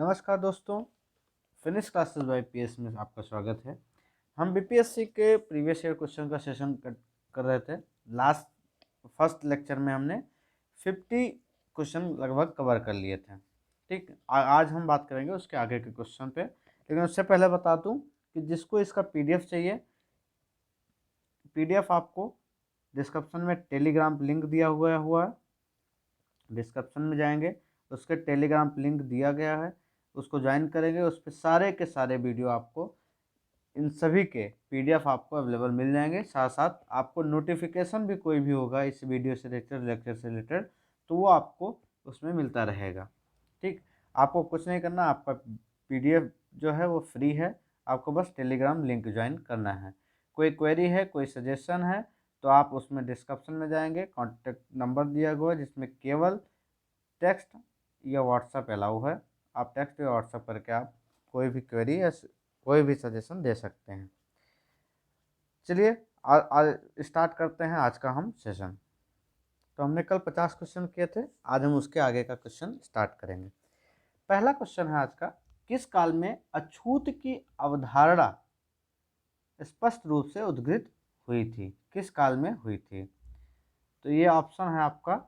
नमस्कार दोस्तों, finish classes bye PS में आपका स्वागत है। हम बीपीएससी के प्रीवियस ईयर क्वेश्चन का सेशन कर रहे थे। लास्ट फर्स्ट लेक्चर में हमने 50 क्वेश्चन लगभग कवर कर लिए थे। ठीक, आज हम बात करेंगे उसके आगे के क्वेश्चन पे, लेकिन उससे पहले बता दूं कि जिसको इसका पीडीएफ चाहिए, पीडीएफ आपको डिस्क्रिप्शन में टेलीग्राम लिंक दिया हुआ है। डिस्क्रिप्शन में जाएंगे, उसके टेलीग्राम लिंक दिया गया है, उसको ज्वाइन करेंगे। उस पर सारे के सारे वीडियो आपको, इन सभी के पीडीएफ आपको अवेलेबल मिल जाएंगे। साथ साथ आपको नोटिफिकेशन भी कोई भी होगा इस वीडियो से रिलेटेड, लेक्चर से रिलेटेड, तो वो आपको उसमें मिलता रहेगा। ठीक, आपको कुछ नहीं करना, आपका पीडीएफ जो है वो फ्री है। आपको बस टेलीग्राम लिंक ज्वाइन करना है। कोई क्वेरी है, कोई सजेशन है, तो आप उसमें डिस्क्रिप्शन में जाएंगे, कॉन्टेक्ट नंबर दिया हुआ है जिसमें केवल टेक्स्ट या व्हाट्सएप अलाउ है। आप टेक्स्ट या व्हाट्सएप करके आप कोई भी क्वेरी या कोई भी सजेशन दे सकते हैं। चलिए आज स्टार्ट करते हैं आज का हम सेशन। तो हमने कल 50 क्वेश्चन किए थे, आज हम उसके आगे का क्वेश्चन स्टार्ट करेंगे। पहला क्वेश्चन है आज का, किस काल में अछूत की अवधारणा स्पष्ट रूप से उद्घृत हुई थी? किस काल में हुई थी? तो ये ऑप्शन है आपका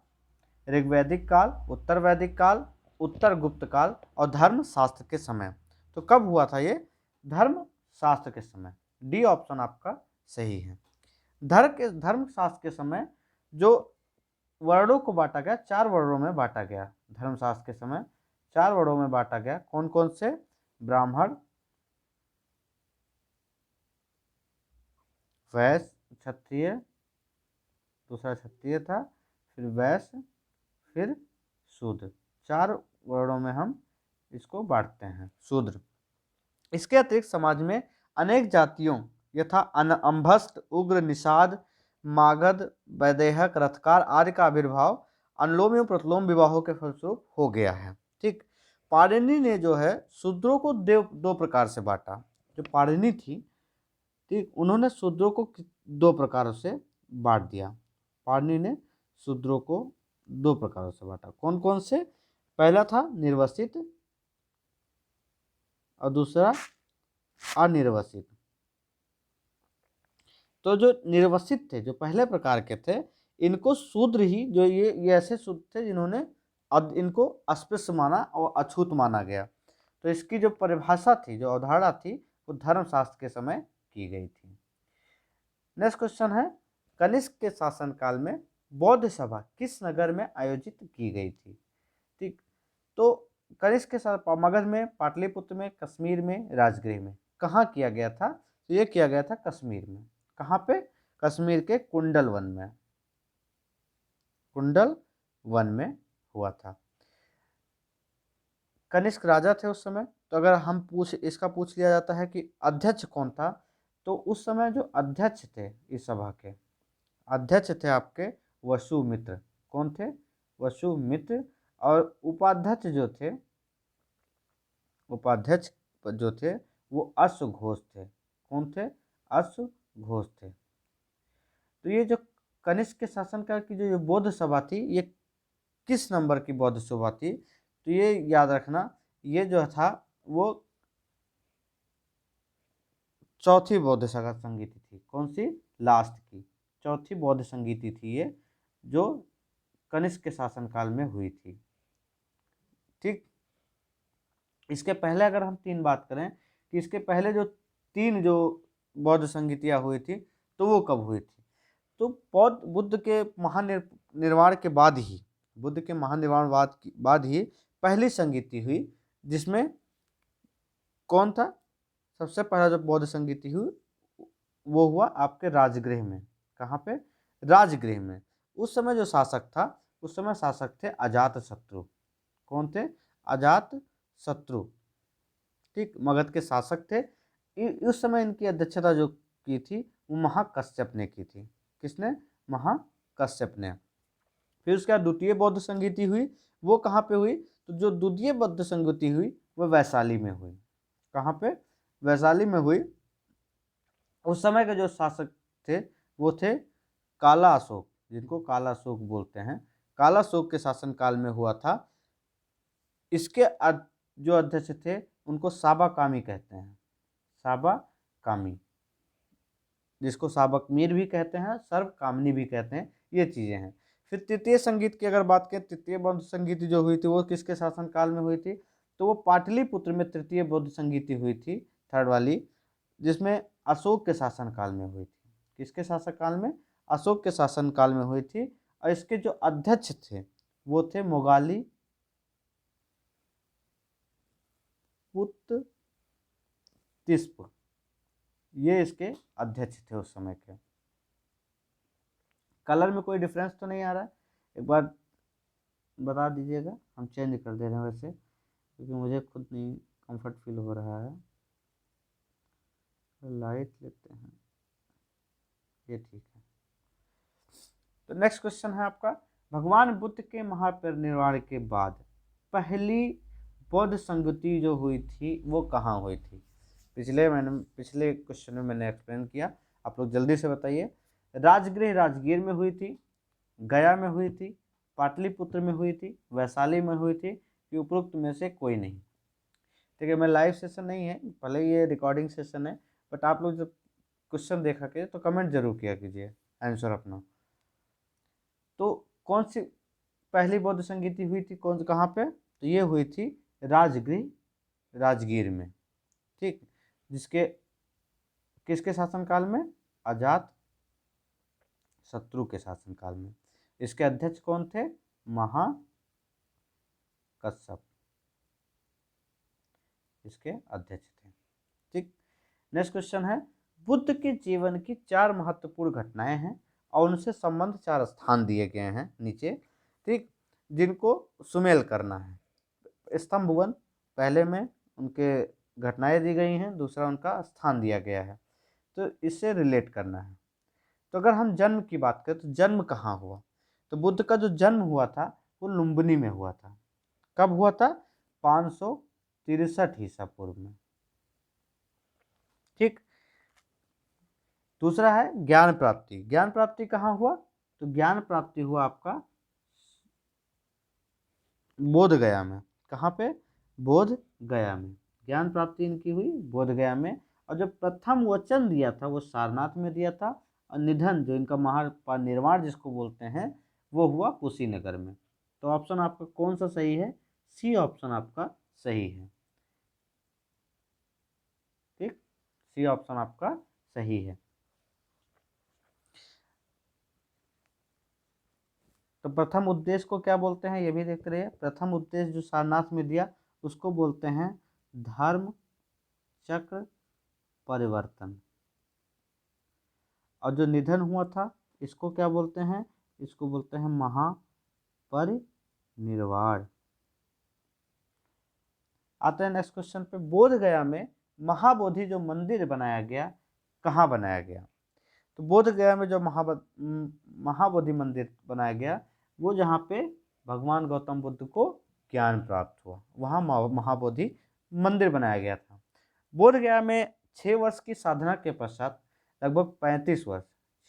ऋग्वैदिक काल, उत्तर वैदिक काल, उत्तर गुप्त काल और धर्म शास्त्र के समय। तो कब हुआ था ये? धर्म शास्त्र के समय। डी ऑप्शन आपका सही है। धर्म शास्त्र के समय जो वर्णों को बांटा गया, 4 वर्णों में बांटा गया। धर्म शास्त्र के समय 4 वर्णों में बांटा गया। कौन कौन से? ब्राह्मण, वैश्य, क्षत्रिय, दूसरा क्षत्रिय था, फिर वैश्य, फिर शूद्र। 4 वर्णों में हम इसको बांटते हैं, शूद्र। इसके अतिरिक्त समाज में अनेक जातियों यथा अंभस्त, उग्र, निषाद, मागध, वैदेहक, रथकार आदि का आविर्भाव अनुलोम एवं प्रतिलोम विवाहों के फलस्वरूप हो गया है। ठीक, पाणिनि ने जो है शूद्रों को दो प्रकार से बांटा। जो पाणिनि थी, ठीक, उन्होंने शूद्रों को 2 प्रकारों से बांट दिया। पाणिनि ने शूद्रों को 2 प्रकारों से बांटा। कौन कौन से? पहला था निर्वसित और दूसरा अनिर्वसित। तो जो निर्वसित थे, जो पहले प्रकार के थे, इनको शूद्र ही, जो ये ऐसे शूद्र थे जिन्होंने इनको अस्पृश्य माना और अछूत माना गया। तो इसकी जो परिभाषा थी, जो अवधारणा थी, वो धर्मशास्त्र के समय की गई थी। नेक्स्ट क्वेश्चन है, कनिष्क के शासनकाल में बौद्ध सभा किस नगर में आयोजित की गई थी? ठीक, तो कनिष्क के साथ मगध में, पाटलिपुत्र में, कश्मीर में, राजगृह में। कहाँ किया गया था? तो ये किया गया था कश्मीर में। कहाँ पे? कश्मीर के कुंडल वन में। कुंडल वन में हुआ था। कनिष्क राजा थे उस समय। तो अगर हम इसका पूछ लिया जाता है कि अध्यक्ष कौन था, तो उस समय जो अध्यक्ष थे इस सभा के, अध्यक्ष थे आपके वसुमित्र। कौन थे? वसुमित्र। और उपाध्यक्ष जो थे वो अश्वघोष थे। कौन थे? अश्वघोष थे। तो ये जो कनिष्क के शासनकाल की जो बौद्ध सभा थी, ये किस नंबर की बौद्ध सभा थी? तो ये याद रखना, ये जो था वो चौथी बौद्ध सभा संगीति थी। कौन सी? लास्ट की चौथी बौद्ध संगीति थी ये, जो कनिष्क के शासनकाल में हुई थी। ठीक, इसके पहले अगर हम 3 बात करें कि इसके पहले जो 3 जो बौद्ध संगीतियाँ हुई थी, तो वो कब हुई थी? तो बुद्ध के महानिर्वाण के बाद ही, बुद्ध के महानिर्वाण बाद ही पहली संगीति हुई, जिसमें कौन था? सबसे पहला जो बौद्ध संगीति हुई वो हुआ आपके राजगृह में। कहाँ पे? राजगृह में। उस समय जो शासक था, उस समय शासक थे अजातशत्रु। कौन थे? अजातशत्रु। ठीक, मगध के शासक थे। उस समय इनकी अध्यक्षता जो की थी वो महाकश्यप ने की थी। किसने? महाकश्यप ने। फिर उसके बाद द्वितीय बौद्ध संगीति हुई। वो कहाँ पे हुई? तो जो द्वितीय बौद्ध संगीति हुई वो वैशाली में हुई। कहाँ पे? वैशाली में हुई। उस समय के जो शासक थे वो थे काला अशोक, जिनको काला अशोक बोलते हैं। काला अशोक के शासनकाल में हुआ था। इसके जो अध्यक्ष थे उनको साबाकामी कहते हैं, साबाकामी, जिसको साबक मीर भी कहते हैं, सर्वकामनी भी कहते हैं, ये चीज़ें हैं। फिर तृतीय संगीत की अगर बात करें, तृतीय बौद्ध संगीति जो हुई थी वो किसके शासनकाल में हुई थी? तो वो पाटलिपुत्र में तृतीय बौद्ध संगीति हुई थी, थर्ड वाली, जिसमें अशोक के शासनकाल में हुई थी। किसके शासनकाल में? अशोक के शासनकाल में हुई थी। और इसके जो अध्यक्ष थे वो थे मोगाली पुत्तिस्प, ये इसके अध्यक्ष थे उस समय के। कलर में कोई डिफरेंस तो नहीं आ रहा है? एक बार बता दीजिएगा, हम चेंज कर दे रहे हैं वैसे, क्योंकि मुझे खुद नहीं कंफर्ट फील हो रहा है। लाइट लेते हैं, ये ठीक है। तो नेक्स्ट क्वेश्चन है आपका, भगवान बुद्ध के महापरिनिर्वाण के बाद पहली बौद्ध संगति जो हुई थी वो कहाँ हुई थी? पिछले क्वेश्चन में मैंने एक्सप्लेन किया, आप लोग जल्दी से बताइए। राजगृह राजगीर में हुई थी, गया में हुई थी, पाटलिपुत्र में हुई थी, वैशाली में हुई थी, कि उपरोक्त में से कोई नहीं? ठीक है, मैं लाइव सेशन नहीं है, भले ये रिकॉर्डिंग सेशन है, बट आप लोग जब क्वेश्चन देखा के तो कमेंट जरूर किया कीजिए आंसर अपना। तो कौन सी पहली बौद्ध संगीति हुई थी, कौन कहाँ पे? तो ये हुई थी राजगृह राजगीर में, ठीक, जिसके किसके शासनकाल में? अजात शत्रु के शासनकाल में। इसके अध्यक्ष कौन थे? महाकश्यप, इसके अध्यक्ष थे। ठीक, नेक्स्ट क्वेश्चन है, बुद्ध के जीवन की 4 महत्वपूर्ण घटनाएं हैं और उनसे संबंध 4 स्थान दिए गए हैं नीचे, ठीक, जिनको सुमेल करना है। स्तंभ 1 पहले में उनके घटनाएं दी गई हैं, दूसरा उनका स्थान दिया गया है, तो इससे रिलेट करना है। तो अगर हम जन्म की बात करें तो जन्म कहाँ हुआ? तो बुद्ध का जो जन्म हुआ था वो लुम्बिनी में हुआ था। कब हुआ था? 563 ईसा पूर्व में। ठीक, दूसरा है ज्ञान प्राप्ति। ज्ञान प्राप्ति कहाँ हुआ? तो ज्ञान प्राप्ति हुआ आपका बोध गया में। कहाँ पे? बोध गया में ज्ञान प्राप्ति इनकी हुई, बोध गया में। और जो प्रथम वचन दिया था वो सारनाथ में दिया था, और निधन जो इनका महापरिनिर्वाण जिसको बोलते हैं वो हुआ कुशीनगर में। तो ऑप्शन आपका कौन सा सही है? सी ऑप्शन आपका सही है। ठीक, सी ऑप्शन आपका सही है। तो प्रथम उद्देश्य को क्या बोलते हैं ये भी देखते रहिए। प्रथम उद्देश्य जो सारनाथ में दिया उसको बोलते हैं धर्म चक्र परिवर्तन। और जो निधन हुआ था इसको क्या बोलते हैं? इसको बोलते हैं महापरिनिर्वाण। आते हैं नेक्स्ट क्वेश्चन पे, बोध गया में महाबोधि जो मंदिर बनाया गया कहाँ बनाया गया? तो बोध गया में जो महाबोधि मंदिर बनाया गया वो जहाँ पे भगवान गौतम बुद्ध को ज्ञान प्राप्त हुआ वहाँ महाबोधि मंदिर बनाया गया था। बोध गया में 6 वर्ष की साधना के पश्चात लगभग 35 वर्ष,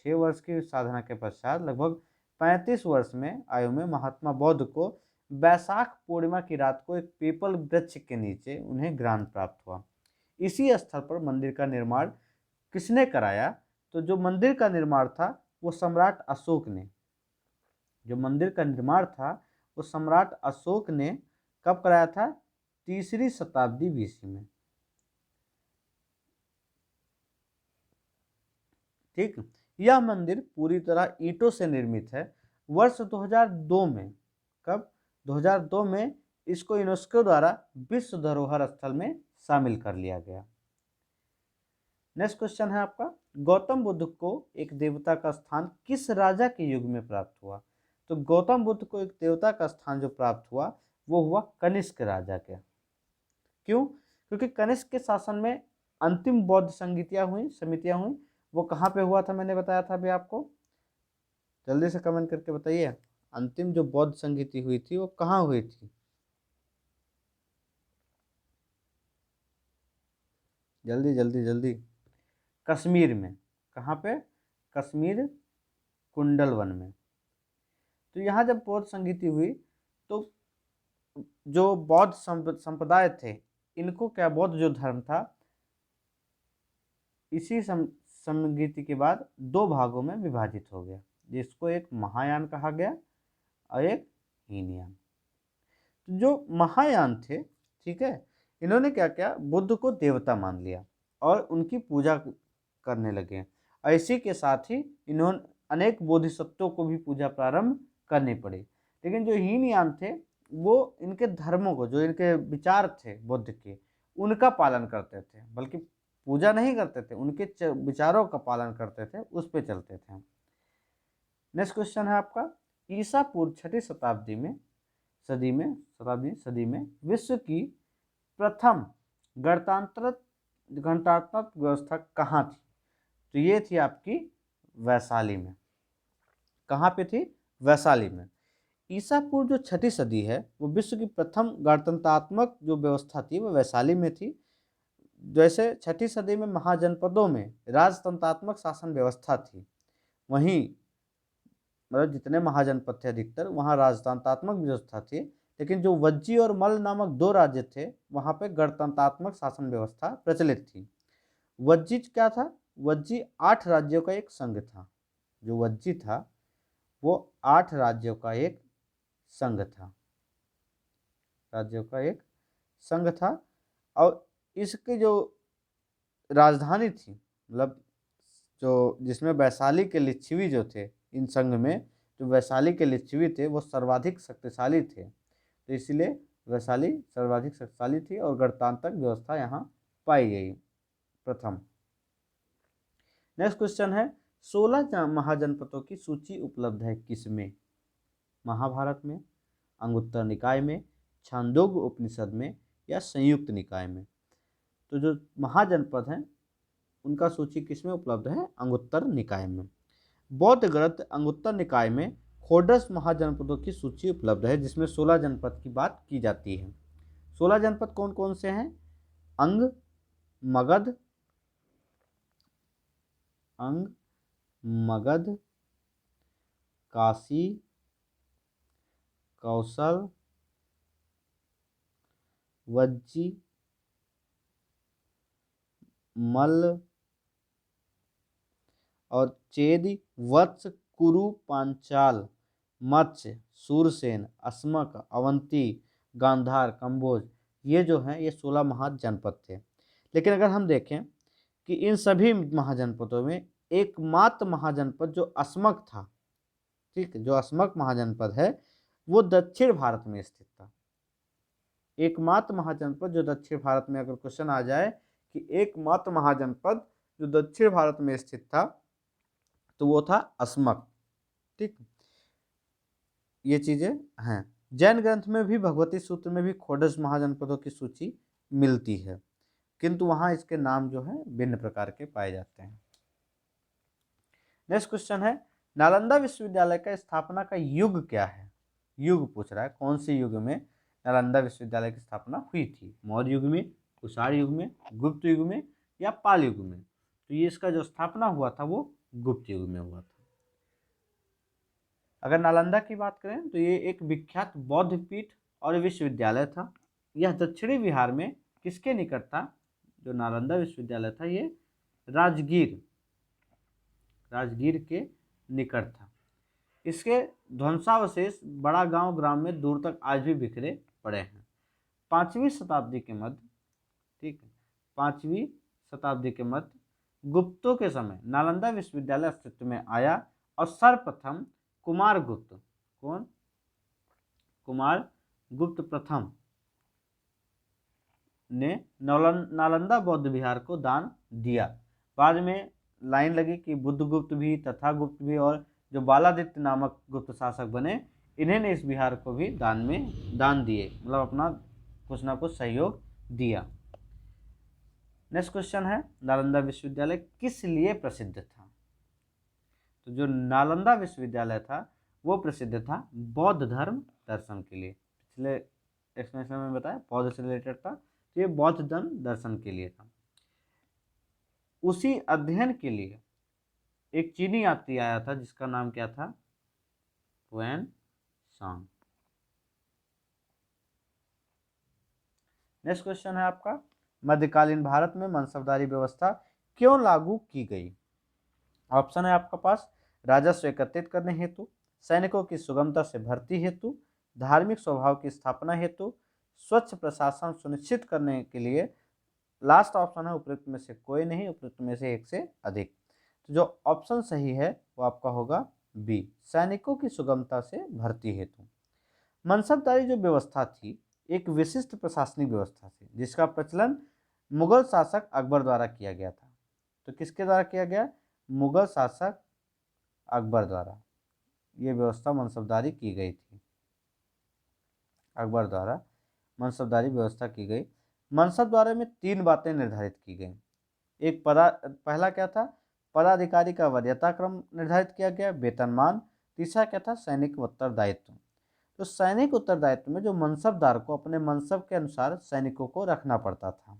6 वर्ष की साधना के पश्चात लगभग 35 वर्ष में आयु में महात्मा बुद्ध को वैशाख पूर्णिमा की रात को एक पीपल वृक्ष के नीचे उन्हें ज्ञान प्राप्त हुआ। इसी स्थल पर मंदिर का निर्माण किसने कराया? तो जो मंदिर का निर्माण था वो सम्राट अशोक ने, जो मंदिर का निर्माण था वो सम्राट अशोक ने कब कराया था? 3री शताब्दी BC में। ठीक, यह मंदिर पूरी तरह ईंटों से निर्मित है। वर्ष 2002 में, कब? 2002 में इसको यूनेस्को द्वारा विश्व धरोहर स्थल में शामिल कर लिया गया। नेक्स्ट क्वेश्चन है आपका, गौतम बुद्ध को एक देवता का स्थान किस राजा के युग में प्राप्त हुआ? तो गौतम बुद्ध को एक देवता का स्थान जो प्राप्त हुआ वो हुआ कनिष्क राजा के। क्यों? क्योंकि कनिष्क के शासन में अंतिम बौद्ध समितियां हुई। वो कहाँ पे हुआ था मैंने बताया था अभी आपको, जल्दी से कमेंट करके बताइए। अंतिम जो बौद्ध संगीति हुई थी वो कहाँ हुई थी? जल्दी जल्दी जल्दी। कश्मीर में। कहाँ पे? कश्मीर कुंडल वन में। तो यहाँ जब बौद्ध संगीति हुई तो जो बौद्ध संप्रदाय थे, इनको क्या, बौद्ध जो धर्म था, इसी समगीति के बाद दो भागों में विभाजित हो गया, जिसको एक महायान कहा गया और एक हीनयान। तो जो महायान थे, ठीक है, इन्होंने क्या किया, बुद्ध को देवता मान लिया और उनकी पूजा करने लगे। इसी के साथ ही इन्होंने अनेक बोधिसत्वों को भी पूजा प्रारंभ करनी पड़ी। लेकिन जो हीनयान थे, वो इनके धर्मों को, जो इनके विचार थे बुद्ध के, उनका पालन करते थे, बल्कि पूजा नहीं करते थे, उनके विचारों का पालन करते थे, उस पर चलते थे। नेक्स्ट क्वेश्चन है आपका, ईसा पूर्व 6वीं सदी में विश्व की प्रथम गणतंत्रात्मक व्यवस्था कहाँ थी? तो ये थी आपकी वैशाली में। कहाँ पे थी? वैशाली में। ईसा पूर्व जो 6वीं सदी है, वो विश्व की प्रथम गणतंत्रात्मक जो व्यवस्था थी वो वैशाली में थी। जैसे 6वीं सदी में महाजनपदों में राजतंत्रात्मक शासन व्यवस्था थी, वहीं मतलब जितने महाजनपद थे अधिकतर, वहाँ राजतंत्रात्मक व्यवस्था थी। लेकिन जो वज्जी और मल्ल नामक दो राज्य थे, वहाँ पे गणतंत्रात्मक शासन व्यवस्था प्रचलित थी। वज्जी क्या था? वज्जी 8 राज्यों का एक संघ था। जो वज्जी था वो 8 राज्यों का एक संघ था। और इसकी जो राजधानी थी, मतलब जो जिसमें वैशाली के लिच्छवी जो थे, इन संघ में जो वैशाली के लिच्छवी थे वो सर्वाधिक शक्तिशाली थे, तो इसलिए वैशाली सर्वाधिक शक्तिशाली थी और गणतांत्रिक व्यवस्था यहाँ पाई गई प्रथम। नेक्स्ट क्वेश्चन है, 16 महाजनपदों की सूची उपलब्ध है किसमें? महाभारत में, अंगुत्तर निकाय में, छांदोग्य उपनिषद में, या संयुक्त निकाय में? तो जो महाजनपद हैं उनका सूची किसमें उपलब्ध है? अंगुत्तर निकाय में। बौद्ध ग्रंथ अंगुत्तर निकाय में षोडश महाजनपदों की सूची उपलब्ध है, जिसमें 16 जनपद की बात की जाती है। 16 जनपद कौन कौन से हैं? मगध, काशी, कौशल, वज्जी, मल्ल और चेदी, वत्स, कुरु, पांचाल, मत्स्य, सूरसेन, अस्मक, अवंती, गांधार, कंबोज, ये जो हैं ये 16 महाजनपद थे। लेकिन अगर हम देखें कि इन सभी महाजनपदों में एकमात्र महाजनपद जो अस्मक था, ठीक, जो अस्मक महाजनपद है वो दक्षिण भारत में स्थित था। एकमात्र महाजनपद जो दक्षिण भारत में, अगर क्वेश्चन आ जाए कि एकमात्र महाजनपद जो दक्षिण भारत में स्थित था, तो वो था अस्मक। ठीक, ये चीजें हैं। जैन ग्रंथ में भी, भगवती सूत्र में भी षोडश महाजनपदों की सूची मिलती है, किंतु वहां इसके नाम जो है भिन्न प्रकार के पाए जाते हैं। नेक्स्ट क्वेश्चन है, नालंदा विश्वविद्यालय का स्थापना का युग क्या है? युग पूछ रहा है, कौन से युग में नालंदा विश्वविद्यालय की स्थापना हुई थी? मौर्य युग में, कुषाण युग में, गुप्त युग में, या पाल युग में? तो ये इसका जो स्थापना हुआ था वो गुप्त युग में हुआ था। अगर नालंदा की बात करें तो ये एक विख्यात बौद्ध पीठ और विश्वविद्यालय था। यह दक्षिणी बिहार में किसके निकट था? जो नालंदा विश्वविद्यालय था ये राजगीर के निकट था। इसके ध्वंसावशेष बड़ा गांव ग्राम में दूर तक आज भी बिखरे पड़े हैं। 5वीं शताब्दी के मध्य, ठीक है, 5वीं शताब्दी के मध्य गुप्तों के समय नालंदा विश्वविद्यालय अस्तित्व में आया और सर्वप्रथम कुमारगुप्त, कौन? कुमारगुप्त प्रथम ने नालंदा बौद्ध विहार को दान दिया। बाद में लाइन लगी कि बुद्धगुप्त भी, तथागुप्त भी और जो बालादित्य नामक गुप्त शासक बने, इन्होंने इस विहार को भी दान दिए, मतलब अपना कुछ ना कुछ सहयोग दिया। नेक्स्ट क्वेश्चन है, नालंदा विश्वविद्यालय किस लिए प्रसिद्ध था? तो जो नालंदा विश्वविद्यालय था वो प्रसिद्ध था बौद्ध धर्म दर्शन के लिए। पिछले एक्सप्लेनेशन में बताया बौद्ध से रिलेटेड था, तो ये बौद्ध धर्म दर्शन के लिए था। उसी अध्ययन के लिए एक चीनी यात्री आया था जिसका नाम क्या था? हुएन सांग। नेक्स्ट क्वेश्चन है आपका, मध्यकालीन भारत में मनसबदारी व्यवस्था क्यों लागू की गई? ऑप्शन है आपका पास, राजस्व एकत्रित करने हेतु, सैनिकों की सुगमता से भर्ती हेतु, धार्मिक स्वभाव की स्थापना हेतु, स्वच्छ प्रशासन सुनिश्चित करने के लिए। लास्ट ऑप्शन है उपयुक्त में से कोई नहीं, उपयुक्त में से एक से अधिक। तो जो ऑप्शन सही है वो आपका होगा बी, सैनिकों की सुगमता से भर्ती हेतु। मनसबदारी जो व्यवस्था थी एक विशिष्ट प्रशासनिक व्यवस्था थी जिसका प्रचलन मुगल शासक अकबर द्वारा किया गया था। तो किसके द्वारा किया गया? मुगल शासक अकबर द्वारा ये व्यवस्था मनसबदारी की गई थी। अकबर द्वारा मनसबदारी व्यवस्था की गई। मनसबदारी में 3 बातें निर्धारित की गई। एक पहला क्या था? पदाधिकारी का वरीयता क्रम निर्धारित किया गया, वेतनमान। तीसरा क्या था? सैनिक उत्तरदायित्व। तो सैनिक उत्तरदायित्व में जो मनसबदार को अपने मनसब के अनुसार सैनिकों को रखना पड़ता था।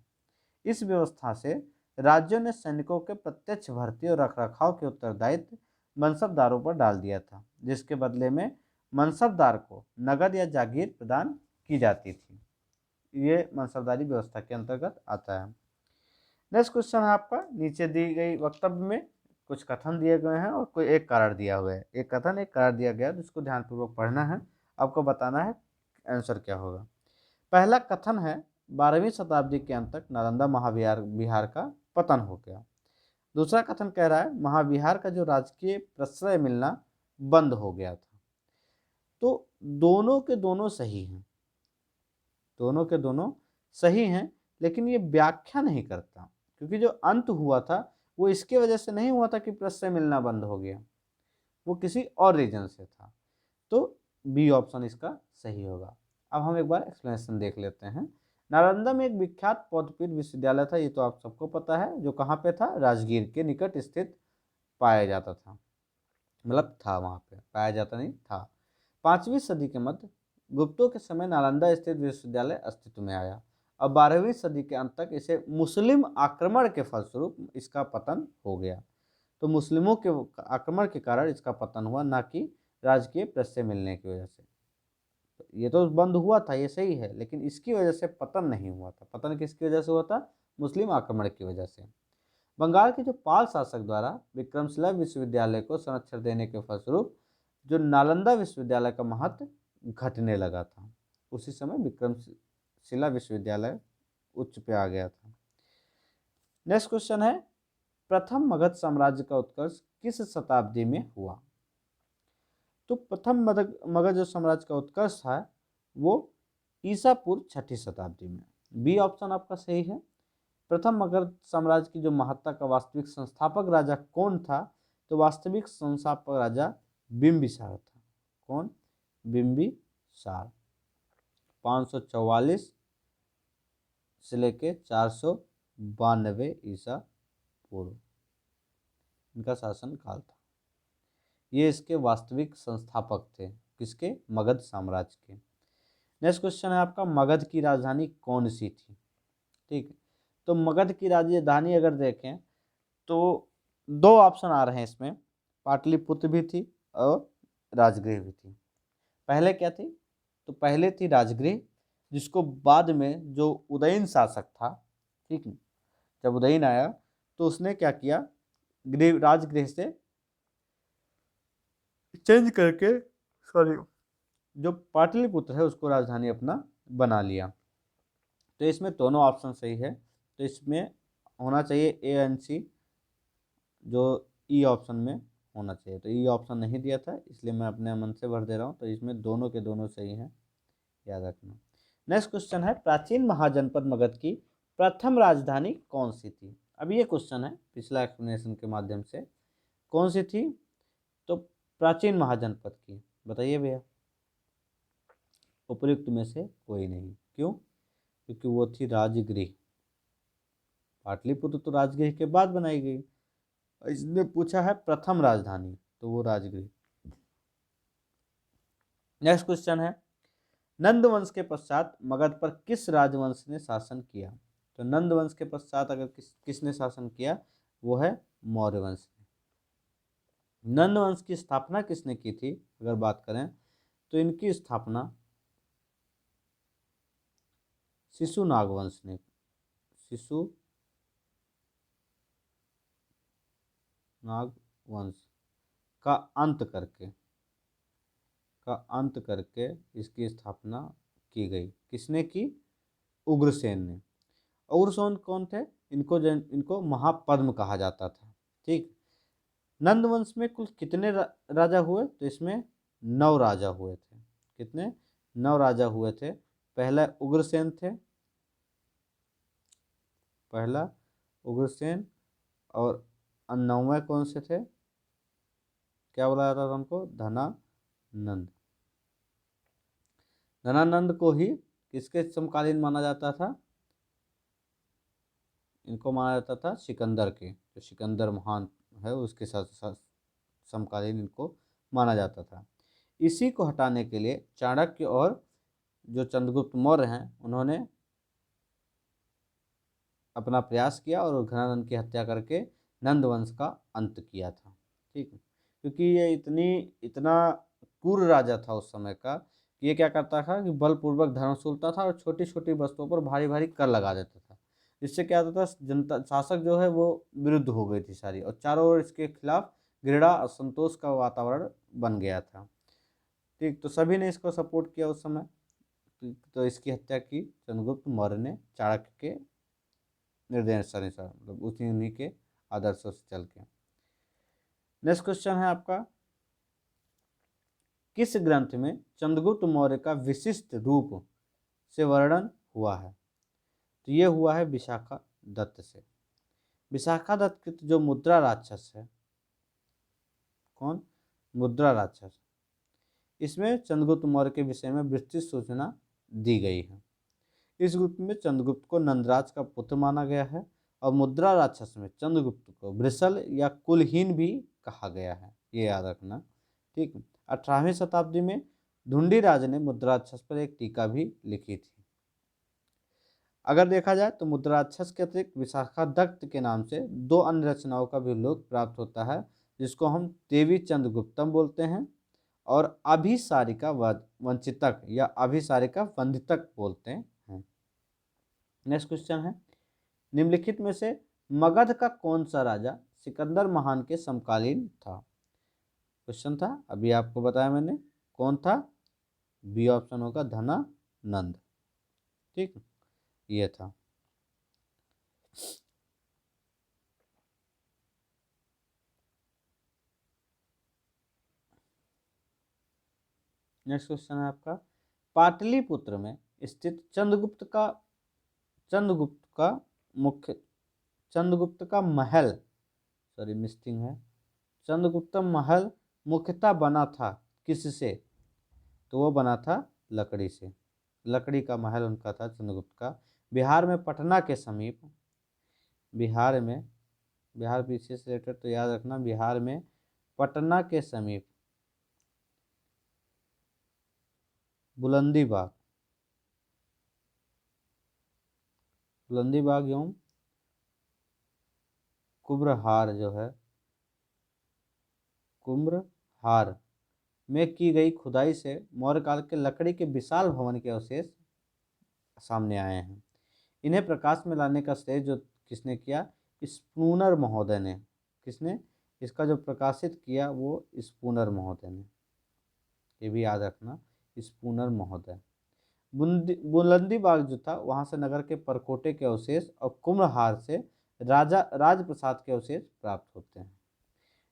इस व्यवस्था से राज्यों ने सैनिकों के प्रत्यक्ष भर्ती और रखरखाव के उत्तरदायित्व मनसबदारों पर डाल दिया था, जिसके बदले में मनसबदार को नगद या जागीर प्रदान की जाती थी। ये मनसबदारी व्यवस्था के अंतर्गत आता है। नेक्स्ट क्वेश्चन है आपका, नीचे दी गई वक्तव्य में कुछ कथन दिए गए हैं और कोई एक कारण दिया हुआ है। एक कथन एक कारण दिया गया है जिसको ध्यानपूर्वक पढ़ना है, आपको बताना है आंसर क्या होगा। पहला कथन है 12वीं शताब्दी के अंत तक नालंदा महाविहार का पतन हो गया। दूसरा कथन कह रहा है महाविहार का जो राजकीय प्रश्रय मिलना बंद हो गया था। तो दोनों के दोनों सही हैं, दोनों के दोनों सही हैं, लेकिन ये व्याख्या नहीं करता, क्योंकि जो अंत हुआ था वो इसके वजह से नहीं हुआ था कि प्रश्रय मिलना बंद हो गया, वो किसी और रीजन से था। तो बी ऑप्शन इसका सही होगा। अब हम एक बार एक्सप्लेनेशन देख लेते हैं। नालंदा में एक विख्यात पौधपीठ विश्वविद्यालय था, ये तो आप सबको पता है, जो कहाँ पे था? राजगीर के निकट स्थित पाया जाता था, मतलब था वहाँ पे, पाया जाता नहीं था। 5वीं सदी के मध्य गुप्तों के समय नालंदा स्थित विश्वविद्यालय अस्तित्व में आया और 12वीं सदी के अंत तक इसे मुस्लिम आक्रमण के फलस्वरूप इसका पतन हो गया। तो मुस्लिमों के आक्रमण के कारण इसका पतन हुआ, ना कि राजकीय प्रश्रय मिलने की वजह से। तो ये तो बंद हुआ था, ये सही है, लेकिन इसकी वजह से पतन नहीं हुआ था। पतन किसकी वजह से हुआ था? मुस्लिम आक्रमण की वजह से। बंगाल के जो पाल शासक द्वारा विक्रमशिला विश्वविद्यालय को संरक्षण देने के फलस्वरूप जो नालंदा विश्वविद्यालय का महत्व घटने लगा था। उसी समय विक्रमशिला विश्वविद्यालय उच्च पे आ गया था। नेक्स्ट क्वेश्चन है, प्रथम मगध साम्राज्य का उत्कर्ष किस शताब्दी में हुआ? तो प्रथम मगध जो साम्राज्य का उत्कर्ष था वो ईसा पूर्व 6ठी शताब्दी में। बी ऑप्शन आपका सही है। प्रथम मगध साम्राज्य की जो महत्ता का वास्तविक संस्थापक राजा कौन था? तो वास्तविक संस्थापक राजा बिंबिसार था। कौन? बिंबिसार। 544 से लेके 492 ईसा पूर्व इनका शासन काल था। ये इसके वास्तविक संस्थापक थे, किसके? मगध साम्राज्य के। नेक्स्ट क्वेश्चन है आपका, मगध की राजधानी कौन सी थी? ठीक है, तो मगध की राजधानी अगर देखें तो 2 ऑप्शन आ रहे हैं इसमें, पाटलिपुत्र भी थी और राजगृह भी थी। पहले क्या थी? तो पहले थी राजगृह, जिसको बाद में जो उदयन शासक था, ठीक है, जब उदयन आया तो उसने क्या किया, राजगृह से चेंज करके, सॉरी, जो पाटलिपुत्र है उसको राजधानी अपना बना लिया। तो इसमें दोनों ऑप्शन सही है, तो इसमें होना चाहिए ए एंड सी, जो ई ऑप्शन में होना चाहिए। तो ई ऑप्शन नहीं दिया था, इसलिए मैं अपने मन से भर दे रहा हूँ। तो इसमें दोनों के दोनों सही हैं, याद रखना। नेक्स्ट क्वेश्चन है, प्राचीन महाजनपद मगध की प्रथम राजधानी कौन सी थी? अब ये क्वेश्चन है पिछला एक्सप्लेनेशन के माध्यम से, कौन सी थी? तो प्राचीन महाजनपद की, बताइए भैया। उपयुक्त में से कोई नहीं, क्यों? क्योंकि वो थी राजगृह। पाटलिपुत्र तो राजगृह के बाद बनाई गई, इसने पूछा है प्रथम राजधानी, तो वो राजगृह। नेक्स्ट क्वेश्चन है, नंद वंश के पश्चात मगध पर किस राजवंश ने शासन किया? तो नंद वंश के पश्चात अगर किसने शासन किया, वो है मौर्य वंश ने। नंद वंश की स्थापना किसने की थी अगर बात करें, तो इनकी स्थापना शिशुनाग वंश ने, शिशुनाग वंश का अंत करके इसकी स्थापना की गई। किसने की? उग्रसेन ने। उग्रसेन कौन थे? इनको महापद्म कहा जाता था। ठीक। नंद वंश में कुल कितने राजा हुए? तो इसमें 9 राजा हुए थे। कितने? 9 राजा हुए थे। पहला उग्रसेन थे, और 9वें कौन से थे? क्या बोला जाता था उनको? धनानंद। धनानंद को ही किसके समकालीन माना जाता था? इनको माना जाता था सिकंदर के, जो सिकंदर महान है उसके साथ साथ समकालीन इनको माना जाता था। इसी को हटाने के लिए चाणक्य और जो चंद्रगुप्त मौर्य हैं उन्होंने अपना प्रयास किया और घनानंद की हत्या करके नंद वंश का अंत किया था। ठीक है, क्योंकि ये इतना क्रूर राजा था उस समय का कि ये क्या करता था कि बलपूर्वक धन वसूलता था और छोटी छोटी वस्तुओं पर भारी भारी कर लगा देता था। इससे क्या होता था, जनता शासक जो है वो विरुद्ध हो गई थी सारी, और चारों ओर इसके खिलाफ घृणा और संतोष का वातावरण बन गया था। ठीक, तो सभी ने इसको सपोर्ट किया उस समय। तो इसकी हत्या की चंद्रगुप्त मौर्य ने चाणक्य के निर्देशानुसार, मतलब उन्हीं के आदर्शों से चल के। नेक्स्ट क्वेश्चन है आपका, किस ग्रंथ में चंद्रगुप्त मौर्य का विशिष्ट रूप से वर्णन हुआ है? तो ये हुआ है विशाखा दत्त से। विशाखा दत्त जो मुद्रा राक्षस है, कौन? मुद्रा राक्षस। इसमें चंद्रगुप्त मौर्य के विषय में विस्तृत सूचना दी गई है। इस ग्रुप में चंद्रगुप्त को नंदराज का पुत्र माना गया है, और मुद्रा राक्षस में चंद्रगुप्त को वृषल या कुलहीन भी कहा गया है, ये याद रखना। ठीक। 18वीं शताब्दी में ढूंढीराज ने मुद्रा राक्षस पर एक टीका भी लिखी थी। अगर देखा जाए तो मुद्रा राक्षस के अतिरिक्त विशाखा दत्त के नाम से 2 अन्य रचनाओं का भी उल्लेख प्राप्त होता है, जिसको हम देवी चंद्रगुप्तम बोलते हैं और अभिसारिका वंचितक या अभिसारिका वंदितक बोलते हैं। नेक्स्ट क्वेश्चन है, निम्नलिखित में से मगध का कौन सा राजा सिकंदर महान के समकालीन था? क्वेश्चन था, अभी आपको बताया मैंने, कौन था? बी ऑप्शन होगा धनानंद। ठीक, ये था। नेक्स्ट क्वेश्चन है आपका, पाटलिपुत्र में स्थित चंद्रगुप्त का महल, सॉरी मिस्टिंग है, चंद्रगुप्त महल मुख्यतः बना था किससे? तो वो बना था लकड़ी से। लकड़ी का महल उनका था चंद्रगुप्त का। बिहार में पटना के समीप, बिहार पीछे से रिलेटेड तो याद रखना, बिहार में पटना के समीप बुलंदी बाग एवं कुम्भहार में की गई खुदाई से मौर्य काल के लकड़ी के विशाल भवन के अवशेष सामने आए हैं। इन्हें प्रकाश में लाने का श्रेय जो किसने किया? स्पूनर महोदय ने। किसने इसका जो प्रकाशित किया? वो स्पूनर महोदय ने, ये भी याद रखना, स्पूनर महोदय। बुलंदी बाग जो था वहां से नगर के परकोटे के अवशेष और कुम्भहार से राजप्रसाद के अवशेष प्राप्त होते हैं।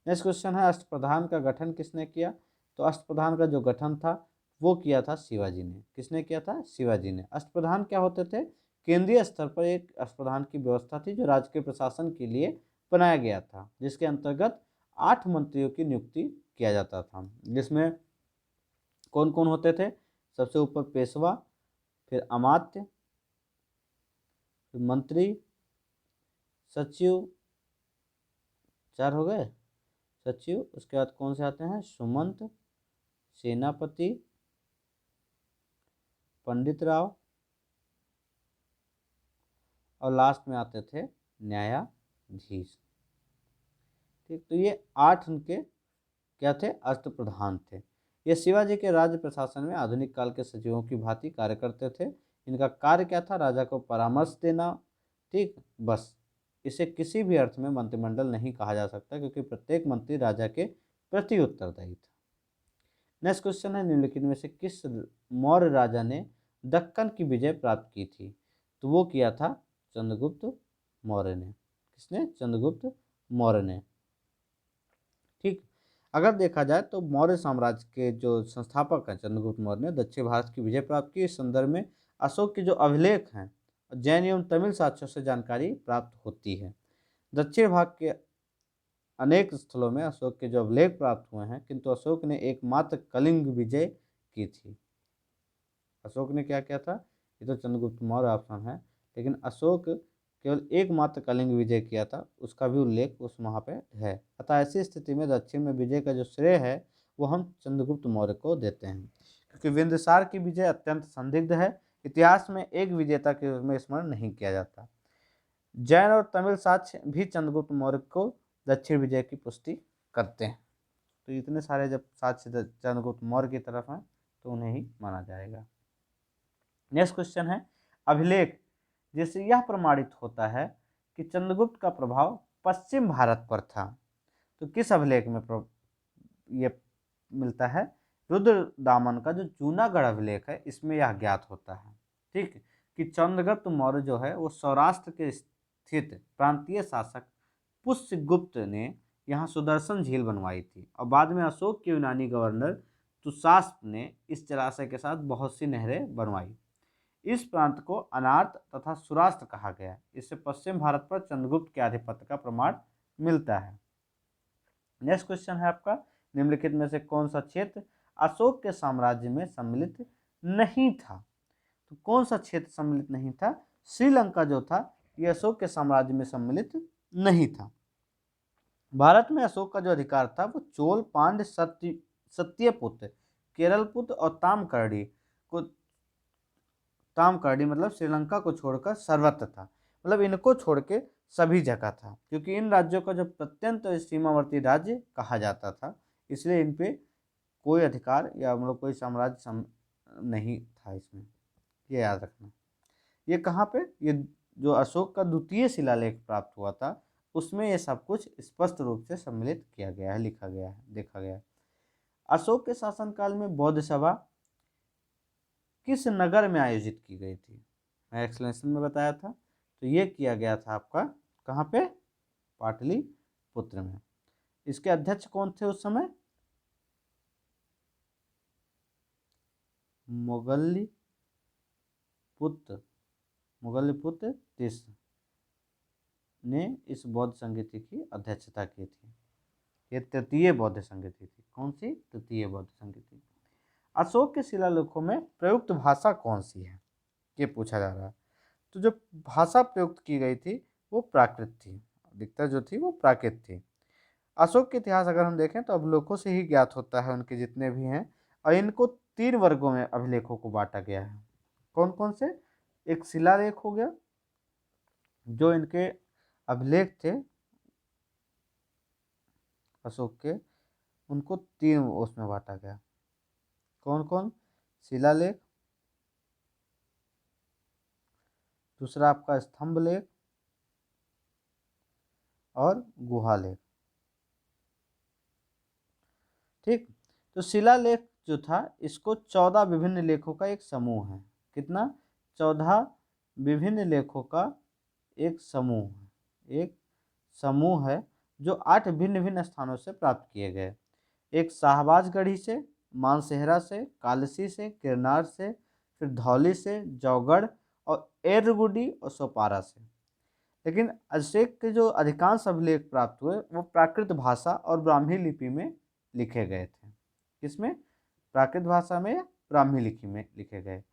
नेक्स्ट क्वेश्चन है, अष्टप्रधान का गठन किसने किया? तो अष्टप्रधान का जो गठन था वो किया था शिवाजी ने। किसने किया था? शिवाजी ने। अष्टप्रधान क्या होते थे? केंद्रीय स्तर पर एक अष्टप्रधान की व्यवस्था थी जो राज्य के प्रशासन के लिए बनाया गया था, जिसके अंतर्गत 8 मंत्रियों की नियुक्ति किया जाता था, जिसमें कौन कौन होते थे? सबसे ऊपर पेशवा, फिर अमात्य, फिर मंत्री, सचिव, 4 हो गए सचिव। उसके बाद कौन से आते हैं? सुमंत, सेनापति, पंडित राव, और लास्ट में आते थे न्यायाधीश। ठीक, तो ये 8 उनके क्या थे? अष्टप्रधान थे। ये शिवाजी के राज्य प्रशासन में आधुनिक काल के सचिवों की भांति कार्य करते थे। इनका कार्य क्या था? राजा को परामर्श देना। ठीक, बस। इसे किसी भी अर्थ में मंत्रिमंडल नहीं कहा जा सकता, क्योंकि प्रत्येक मंत्री राजा के प्रति उत्तरदायी था। नेक्स्ट क्वेश्चन है, निम्नलिखित में से किस मौर्य राजा ने दक्कन की विजय प्राप्त की थी? तो वो किया था चंद्रगुप्त मौर्य ने। किसने? चंद्रगुप्त मौर्य ने। ठीक, अगर देखा जाए तो मौर्य साम्राज्य के जो संस्थापक हैं चंद्रगुप्त मौर्य ने दक्षिण भारत की विजय प्राप्त की। इस संदर्भ में अशोक के जो अभिलेख हैं, जैन एवं तमिल साक्ष्यों से जानकारी प्राप्त होती है। दक्षिण भाग के अनेक स्थलों में अशोक के जो अभिलेख प्राप्त हुए हैं, किंतु अशोक ने एकमात्र कलिंग विजय की थी। अशोक ने क्या किया था? ये तो चंद्रगुप्त मौर्य ऑप्शन है, लेकिन अशोक केवल एकमात्र कलिंग विजय किया था, उसका भी उल्लेख उस वहाँ पे है। अतः ऐसी स्थिति में दक्षिण में विजय का जो श्रेय है वो हम चंद्रगुप्त मौर्य को देते हैं, क्योंकि बिंदुसार की विजय अत्यंत संदिग्ध है। इतिहास में एक विजेता के रूप में स्मरण नहीं किया जाता। जैन और तमिल साक्ष्य भी चंद्रगुप्त मौर्य को दक्षिण विजय की पुष्टि करते हैं। तो इतने सारे जब साक्ष्य चंद्रगुप्त मौर्य की तरफ हैं तो उन्हें ही माना जाएगा। नेक्स्ट क्वेश्चन है, अभिलेख जिससे यह प्रमाणित होता है कि चंद्रगुप्त का प्रभाव पश्चिम भारत पर था, तो किस अभिलेख में ये मिलता है? रुद्रदामन का जो जूनागढ़ अभिलेख है इसमें यह ज्ञात होता है। ठीक, कि चंद्रगुप्त मौर्य जो है वो सौराष्ट्र के स्थित प्रांतीय शासक पुष्यगुप्त ने यहाँ सुदर्शन झील बनवाई थी, और बाद में अशोक के यूनानी गवर्नर तुषास्प ने इस जलाशय के साथ बहुत सी नहरें बनवाई। इस प्रांत को अनार्त तथा सुराष्ट्र कहा गया। इससे पश्चिम भारत पर चंद्रगुप्त के आधिपत्य का प्रमाण मिलता है। नेक्स्ट क्वेश्चन है आपका, निम्नलिखित में से कौन सा क्षेत्र अशोक के साम्राज्य में सम्मिलित नहीं था? तो कौन सा क्षेत्र सम्मिलित नहीं था? श्रीलंका जो था ये अशोक के साम्राज्य में सम्मिलित नहीं था। भारत में अशोक का जो अधिकार था वो चोल, पांड्य, सत्यपुत्र, केरलपुत्र और तामकर्णी मतलब श्रीलंका को छोड़कर सर्वत्र था। मतलब इनको छोड़ के सभी जगह था, क्योंकि इन राज्यों का जो प्रत्यंत सीमावर्ती राज्य कहा जाता था, इसलिए इन पे कोई अधिकार या मतलब कोई साम्राज्य नहीं था इसमें। ये याद रखना। ये कहाँ पे? ये जो अशोक का द्वितीय शिलालेख प्राप्त हुआ था उसमें ये सब कुछ स्पष्ट रूप से सम्मिलित किया गया है, लिखा गया है, देखा गया है। अशोक के शासनकाल में बौद्ध सभा किस नगर में आयोजित की गई थी? मैं एक्सप्लेनेशन में बताया था। तो ये किया गया था आपका कहाँ पे? पाटलिपुत्र में। इसके अध्यक्ष कौन थे उस समय? मोगलीपुत्र तीसरा ने इस बौद्ध संगीति की अध्यक्षता की थी। ये तृतीय बौद्ध संगीति थी। कौन सी? तृतीय बौद्ध संगीति। अशोक के शिलालेखों में प्रयुक्त भाषा कौन सी है? ये पूछा जा रहा है। तो जो भाषा प्रयुक्त की गई थी वो प्राकृत थी, अधिकतर जो थी वो प्राकृत थी। अशोक के इतिहास अगर हम देखें तो अभिलेखों से ही ज्ञात होता है, उनके जितने भी हैं, और इनको 3 वर्गों में अभिलेखों को बांटा गया है। कौन कौन से? एक शिलालेख हो गया, जो इनके अभिलेख थे अशोक के, उनको 3 उसमें बांटा गया। कौन कौन? शिलालेख, दूसरा आपका स्तंभ लेख और गुहा लेख। ठीक, तो शिलालेख जो था इसको 14 विभिन्न लेखों का एक समूह है। कितना? 14 विभिन्न लेखों का एक समूह है। एक समूह है जो 8 भिन्न भिन्न स्थानों से प्राप्त किए गए। एक शाहबाजगढ़ी से, मानसेहरा से, कालसी से, किरनार से, फिर धौली से, जौगढ़ और एरगुडी और सोपारा से। लेकिन अशोक के जो अधिकांश अभिलेख प्राप्त हुए वो प्राकृत भाषा और ब्राह्मी लिपि में लिखे गए थे। किसमें? प्राकृत भाषा में या ब्राह्मी लिपि में लिखे गए।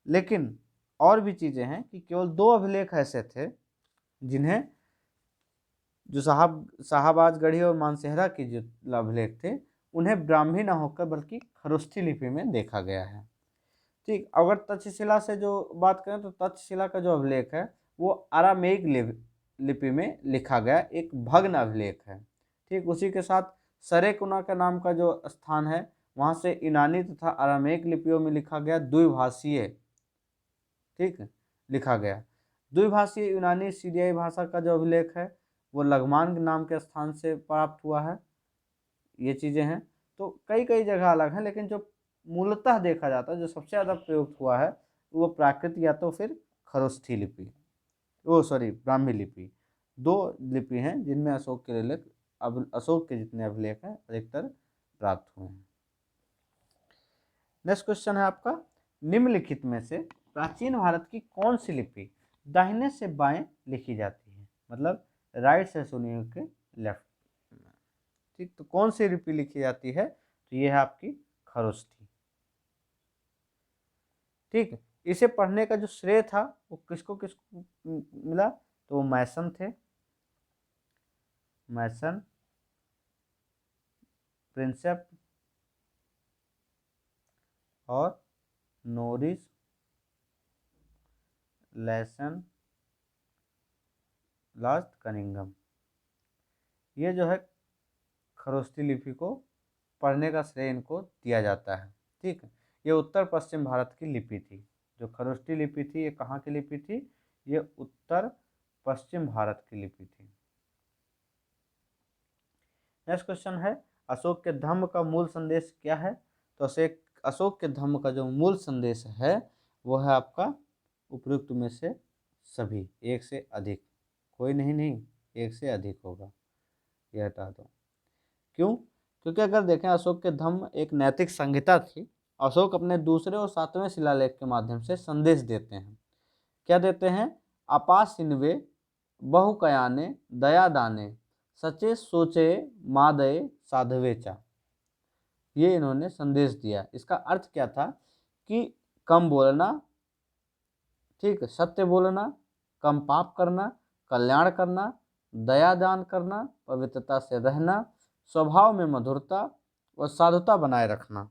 लेकिन और भी चीज़ें हैं कि केवल 2 अभिलेख ऐसे थे जिन्हें जो शाहबाजगढ़ी और मानसेहरा के जो अभिलेख थे उन्हें ब्राह्मी न होकर बल्कि खरुष्ठी लिपि में देखा गया है। ठीक, अगर तक्षशिला से जो बात करें तो तक्षशिला का जो अभिलेख है वो अरामेइक लिपि में लिखा गया एक भग्न अभिलेख है। ठीक, उसी के साथ सरेकुना का नाम का जो स्थान है वहाँ से यूनानी तथा अरामेइक लिपियों में लिखा गया द्विभाषीय ठीक है, लिखा गया। द्विभाषीय यूनानी सीरियाई भाषा का जो अभिलेख है वो लगमान नाम के स्थान से प्राप्त हुआ है। ये चीज़ें हैं, तो कई कई जगह अलग हैं, लेकिन जो मूलतः देखा जाता है, जो सबसे ज़्यादा प्रयुक्त हुआ है वो प्राकृत या तो फिर खरोष्ठी लिपि, वो सॉरी ब्राह्मी लिपि। दो लिपि हैं जिनमें अशोक के अभिलेख, अब अशोक के जितने अभिलेख हैं अधिकतर प्राप्त हुए हैं। नेक्स्ट क्वेश्चन है आपका, निम्नलिखित में से प्राचीन भारत की कौन सी लिपि दाहिने से बाएं लिखी जाती है, मतलब राइट से सुनिए के लेफ्ट। ठीक, तो कौन सी लिपि लिखी जाती है, तो ये है आपकी खरोष्ठी। ठीक, इसे पढ़ने का जो श्रेय था वो किसको किसको मिला, तो वो मैसन थे, मैसन, प्रिंसेप और नोरिस लेसन लास्ट कनिंगम। ये जो है खरोष्ठी लिपि को पढ़ने का श्रेय इनको दिया जाता है। ठीक है, ये उत्तर पश्चिम भारत की लिपि थी। जो खरोष्ठी लिपि थी ये कहाँ की लिपि थी, ये उत्तर पश्चिम भारत की लिपि थी। नेक्स्ट क्वेश्चन है, अशोक के धम्म का मूल संदेश क्या है, तो अशोक के धम्म का जो मूल संदेश है वो है आपका उपयुक्त में से सभी, एक से अधिक, कोई नहीं, एक से अधिक होगा, ये हटा दो। क्यों, क्योंकि अगर देखें अशोक के धम्म एक नैतिक संहिता थी। अशोक अपने दूसरे और 7वें शिलालेख के माध्यम से संदेश देते हैं। क्या देते हैं, अपासिनवे बहुकयाने दया दाने सचे सोचे मादय साधवे चा, ये इन्होंने संदेश दिया। इसका अर्थ क्या था कि कम बोलना, ठीक, सत्य बोलना, कम पाप करना, कल्याण करना, दया दान करना, पवित्रता से रहना, स्वभाव में मधुरता और साधुता बनाए रखना।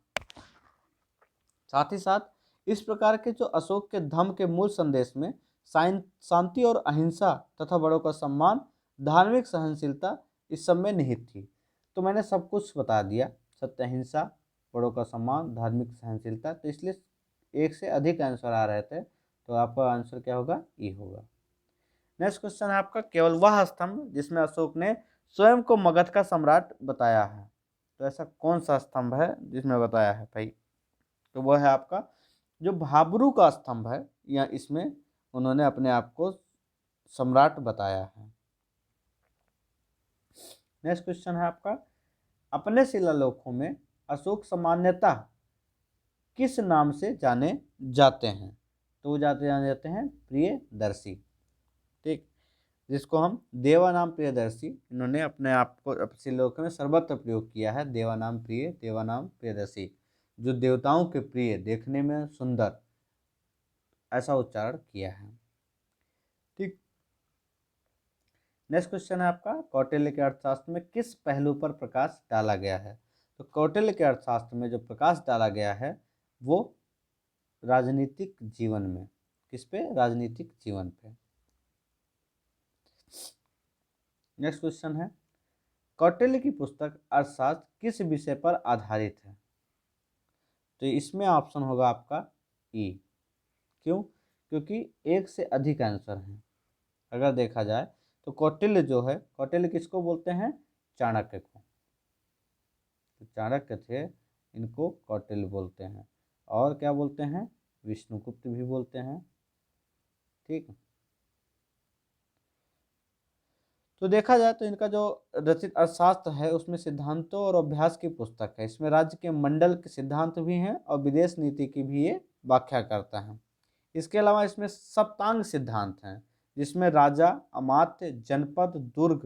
साथ ही साथ इस प्रकार के जो अशोक के धम्म के मूल संदेश में शांति और अहिंसा तथा बड़ों का सम्मान, धार्मिक सहनशीलता इस सब में निहित थी। तो मैंने सब कुछ बता दिया, सत्य, अहिंसा, बड़ों का सम्मान, धार्मिक सहनशीलता, तो इसलिए एक से अधिक आंसर आ रहे थे, तो आपका आंसर क्या होगा, ई होगा। नेक्स्ट क्वेश्चन है आपका, केवल वह स्तंभ जिसमें अशोक ने स्वयं को मगध का सम्राट बताया है, तो ऐसा कौन सा स्तंभ है जिसमें बताया है भाई, तो वह है आपका जो भाबरू का स्तंभ है, या इसमें उन्होंने अपने आप को सम्राट बताया है। नेक्स्ट क्वेश्चन है आपका, अपने शिलालेखों में अशोक सामान्यतः किस नाम से जाने जाते हैं, तो वो जाने जाते हैं प्रियदर्शी। ठीक, जिसको हम देवानाम प्रियदर्शी, इन्होंने अपने आप को शिलालेखों में सर्वत्र प्रयोग किया है, देवानाम प्रिय, देवानाम प्रियदर्शी, जो देवताओं के प्रिय, देखने में सुंदर, ऐसा उच्चारण किया है। ठीक, नेक्स्ट क्वेश्चन है आपका, कौटिल्य के अर्थशास्त्र में किस पहलू पर प्रकाश डाला गया है, तो कौटिल्य के अर्थशास्त्र में जो प्रकाश डाला गया है वो राजनीतिक जीवन में, किस पे, राजनीतिक जीवन पे। नेक्स्ट क्वेश्चन है, कौटिल्य की पुस्तक अर्थशास्त्र किस विषय पर आधारित है, तो इसमें ऑप्शन होगा आपका ई। क्यों, क्योंकि एक से अधिक आंसर हैं। अगर देखा जाए तो कौटिल्य जो है, कौटिल्य किसको बोलते हैं, चाणक्य को, तो चाणक्य थे, इनको कौटिल्य बोलते हैं। और क्या बोलते हैं, विष्णुगुप्त भी बोलते हैं। ठीक, तो देखा जाए तो इनका जो रचित अर्थशास्त्र है उसमें सिद्धांतों और अभ्यास की पुस्तक है। इसमें राज्य के मंडल के सिद्धांत भी हैं और विदेश नीति की भी ये व्याख्या करता है। इसके अलावा इसमें सप्तांग सिद्धांत हैं, जिसमें राजा, अमात्य, जनपद, दुर्ग,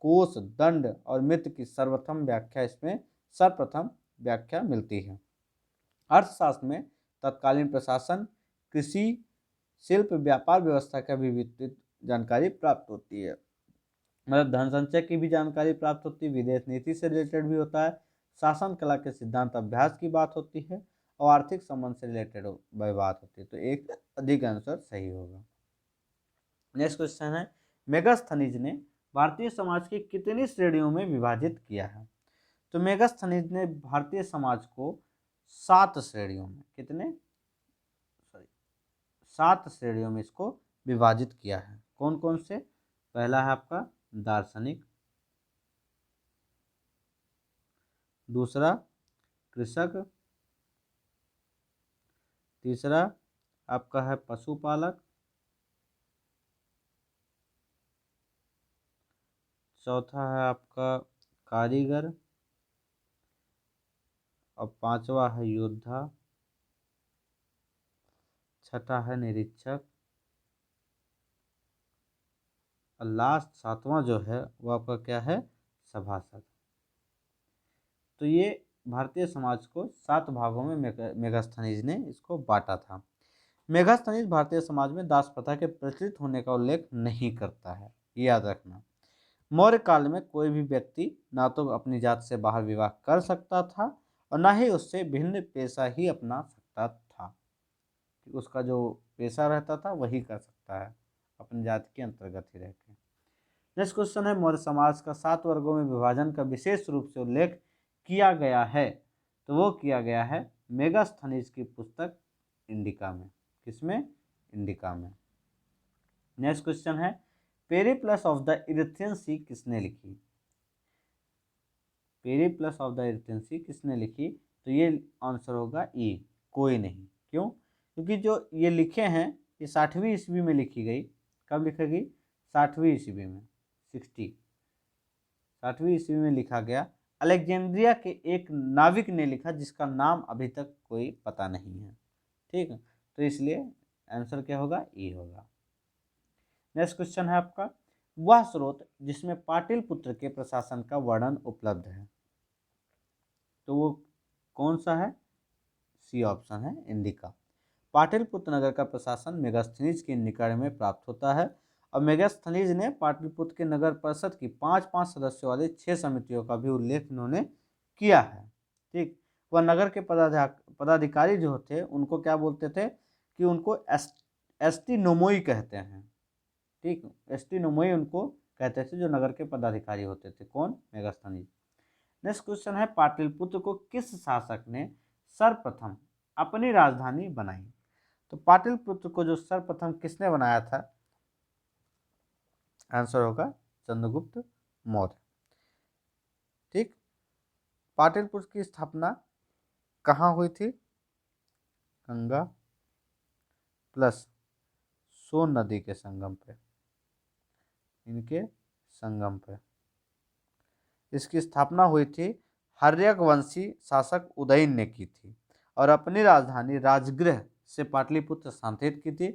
कोष, दंड और मित्र की सर्वप्रथम व्याख्या मिलती है। अर्थशास्त्र में तत्कालीन प्रशासन, कृषि, शिल्प, व्यापार व्यवस्था का भी विस्तृत जानकारी प्राप्त होती है। मतलब धन संचय की भी जानकारी प्राप्त होती है, विदेश नीति से रिलेटेड भी होता है, शासन कला के सिद्धांत अभ्यास की बात होती है और आर्थिक संबंध से रिलेटेड बात होती है। तो एक अधिक आंसर सही होगा। नेक्स्ट क्वेश्चन है, मेगास्थनीज ने भारतीय समाज की कितनी श्रेणियों में विभाजित किया है, तो मेगास्थनीज ने भारतीय समाज को 7 श्रेणियों में, कितने, सॉरी 7 श्रेणियों में इसको विभाजित किया है। कौन कौन से? पहला है आपका दार्शनिक, दूसरा कृषक, तीसरा आपका है पशुपालक, चौथा है आपका कारीगर, और पांचवा है योद्धा, छठा है निरीक्षक, और लास्ट सातवां जो है वो आपका क्या है? सभासद। तो ये भारतीय समाज को 7 भागों में मेगास्थनीज ने इसको बांटा था। मेगास्थनीज भारतीय समाज में दास प्रथा के प्रचलित होने का उल्लेख नहीं करता है, याद रखना। मौर्य काल में कोई भी व्यक्ति ना तो अपनी जात से बाहर विवाह कर सकता था और ना ही उससे भिन्न पेशा ही अपना सकता था। उसका जो पेशा रहता था वही कर सकता है, अपनी जाति के अंतर्गत ही रह के। नेक्स्ट क्वेश्चन है, मौर्य समाज का 7 वर्गों में विभाजन का विशेष रूप से उल्लेख किया गया है, तो वो किया गया है मेगास्थनीज की पुस्तक इंडिका में। किसमें? इंडिका में। नेक्स्ट क्वेश्चन है, पेरिप्लस ऑफ द इरिथ्रियन सी किसने लिखी? पेरिप्लस ऑफ द इरिथ्रियन सी किसने लिखी? तो ये आंसर होगा ई, कोई नहीं। क्यों? क्योंकि जो ये लिखे हैं ये 60वीं ईस्वी में लिखी गई। कब लिखी गई? 60वीं ईस्वी में, 60वीं ईस्वी में लिखा गया। अलेक्जेंड्रिया के एक नाविक ने लिखा जिसका नाम अभी तक कोई पता नहीं है। ठीक है, तो इसलिए आंसर क्या होगा? ई होगा। नेक्स्ट क्वेश्चन है आपका, वह स्रोत जिसमें पाटलिपुत्र के प्रशासन का वर्णन उपलब्ध है, तो वो कौन सा है? सी ऑप्शन है, इंडिका। पाटलिपुत्र नगर का प्रशासन मेगास्थनीज के निकट में प्राप्त होता है और मेगास्थनीज ने पाटलिपुत्र के नगर परिषद की 5-5 सदस्यों वाली 6 समितियों का भी उल्लेख इन्होंने किया है। ठीक, वह नगर के पदाधिकारी जो थे उनको क्या बोलते थे कि उनको एस्टिनोमोई कहते हैं। ठीक, एस्टिनोमोई उनको कहते थे जो नगर के पदाधिकारी होते थे। कौन? मेगास्थनीज। नेक्स्ट क्वेश्चन है, पाटलिपुत्र को किस शासक ने सर्वप्रथम अपनी राजधानी बनाई? तो पाटलिपुत्र को जो सर्वप्रथम किसने बनाया था? आंसर होगा चंद्रगुप्त मौर्य। ठीक, पाटलिपुत्र की स्थापना कहाँ हुई थी? गंगा प्लस सोन नदी के संगम पे, इनके संगम पे इसकी स्थापना हुई थी। हर्यक वंशी शासक उदयन ने की थी और अपनी राजधानी राजगृह से पाटलिपुत्र स्थानांतरित की थी,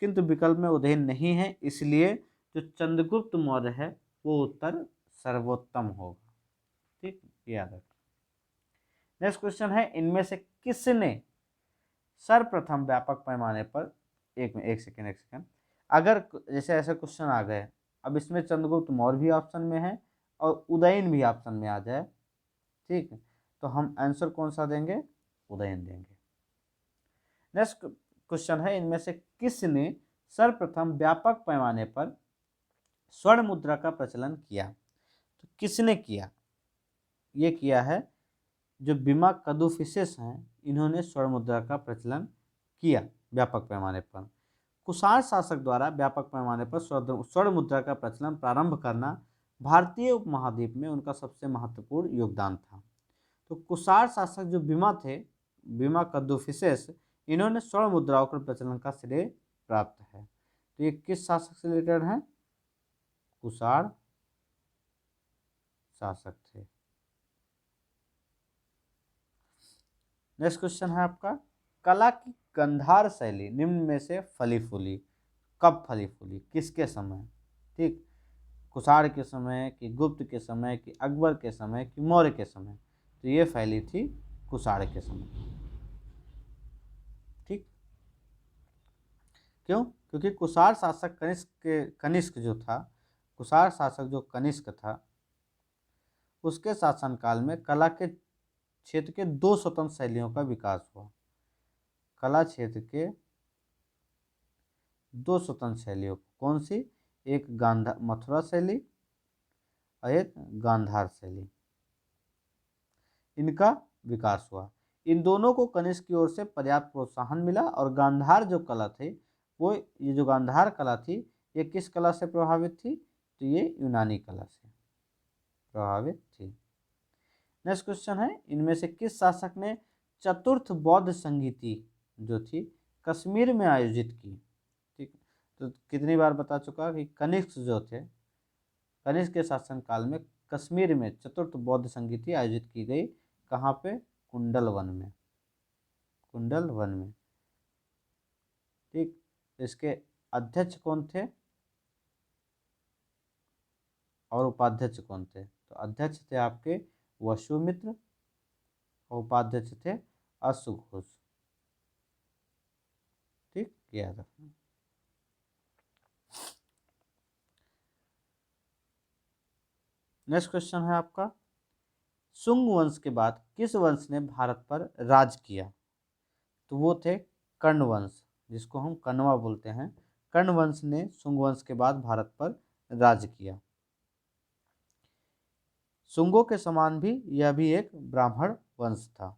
किंतु विकल्प में उदयन नहीं है, इसलिए जो चंद्रगुप्त मौर्य है वो उत्तर सर्वोत्तम होगा। ठीक, याद रखें। नेक्स्ट क्वेश्चन है, इनमें से किसने सर्वप्रथम व्यापक पैमाने पर, एक सेकेंड, अगर जैसे ऐसे क्वेश्चन आ गए, अब इसमें चंद्रगुप्त मौर्य भी ऑप्शन में है और उदयन भी ऑप्शन में आ जाए, ठीक है, तो हम आंसर कौन सा देंगे? उदयन देंगे। नेक्स्ट क्वेश्चन है, इनमें से किसने सर्वप्रथम व्यापक पैमाने पर स्वर्ण मुद्रा का प्रचलन किया? तो किसने किया? ये किया है जो बीमा कदुफिसेस हैं, इन्होंने स्वर्ण मुद्रा का प्रचलन किया व्यापक पैमाने पर। कुषाण शासक द्वारा व्यापक पैमाने पर स्वर्ण मुद्रा का प्रचलन प्रारंभ करना भारतीय उपमहाद्वीप में उनका सबसे महत्वपूर्ण योगदान था। तो कुषाण शासक जो बीमा थे, बीमा कदुफिसेस, इन्होंने स्वर्ण मुद्राओं के प्रचलन का श्रेय प्राप्त है। तो ये किस शासक से रिलेटेड है? कुषाण शासक थे। नेक्स्ट क्वेश्चन है आपका, कला की गांधार शैली निम्न में से फली फूली? कब फली फूली? किसके समय? ठीक, कुषाण के समय कि गुप्त के समय कि अकबर के समय कि मौर्य के समय? तो ये फैली थी कुषाण के समय। ठीक, क्यों? क्योंकि कुषाण शासक कनिष्क जो था, कुषाण शासक जो कनिष्क था, उसके शासनकाल में कला के क्षेत्र के 2 स्वतंत्र शैलियों का विकास हुआ। कला क्षेत्र के 2 स्वतंत्र शैलियों, कौन सी? एक मथुरा शैली और एक गांधार शैली, इनका विकास हुआ। इन दोनों को कनिष्क की ओर से पर्याप्त प्रोत्साहन मिला और गांधार जो कला थी वो ये जो गांधार कला थी ये किस कला से प्रभावित थी, तो ये यूनानी कला से प्रभावित थी। नेक्स्ट क्वेश्चन है, इनमें से किस शासक ने चतुर्थ बौद्ध संगीति जो थी कश्मीर में आयोजित की। ठीक, तो कितनी बार बता चुका कि कनिष्क जो थे, कनिष्क के शासन काल में कश्मीर में चतुर्थ बौद्ध संगीति आयोजित की गई। कहाँ पे, कुंडल वन में, कुंडल वन में। ठीक, इसके अध्यक्ष कौन थे और उपाध्यक्ष कौन थे, तो अध्यक्ष थे आपके वसुमित्र और उपाध्यक्ष थे अश्वघोष। ठीक, याद रखना। नेक्स्ट क्वेश्चन है आपका, शुंग वंश के बाद किस वंश ने भारत पर राज किया, तो वो थे कर्ण वंश, जिसको हम कण्वा बोलते हैं। कर्ण वंश ने शुंग वंश के बाद भारत पर राज किया। शुंगों के समान भी यह भी एक ब्राह्मण वंश था।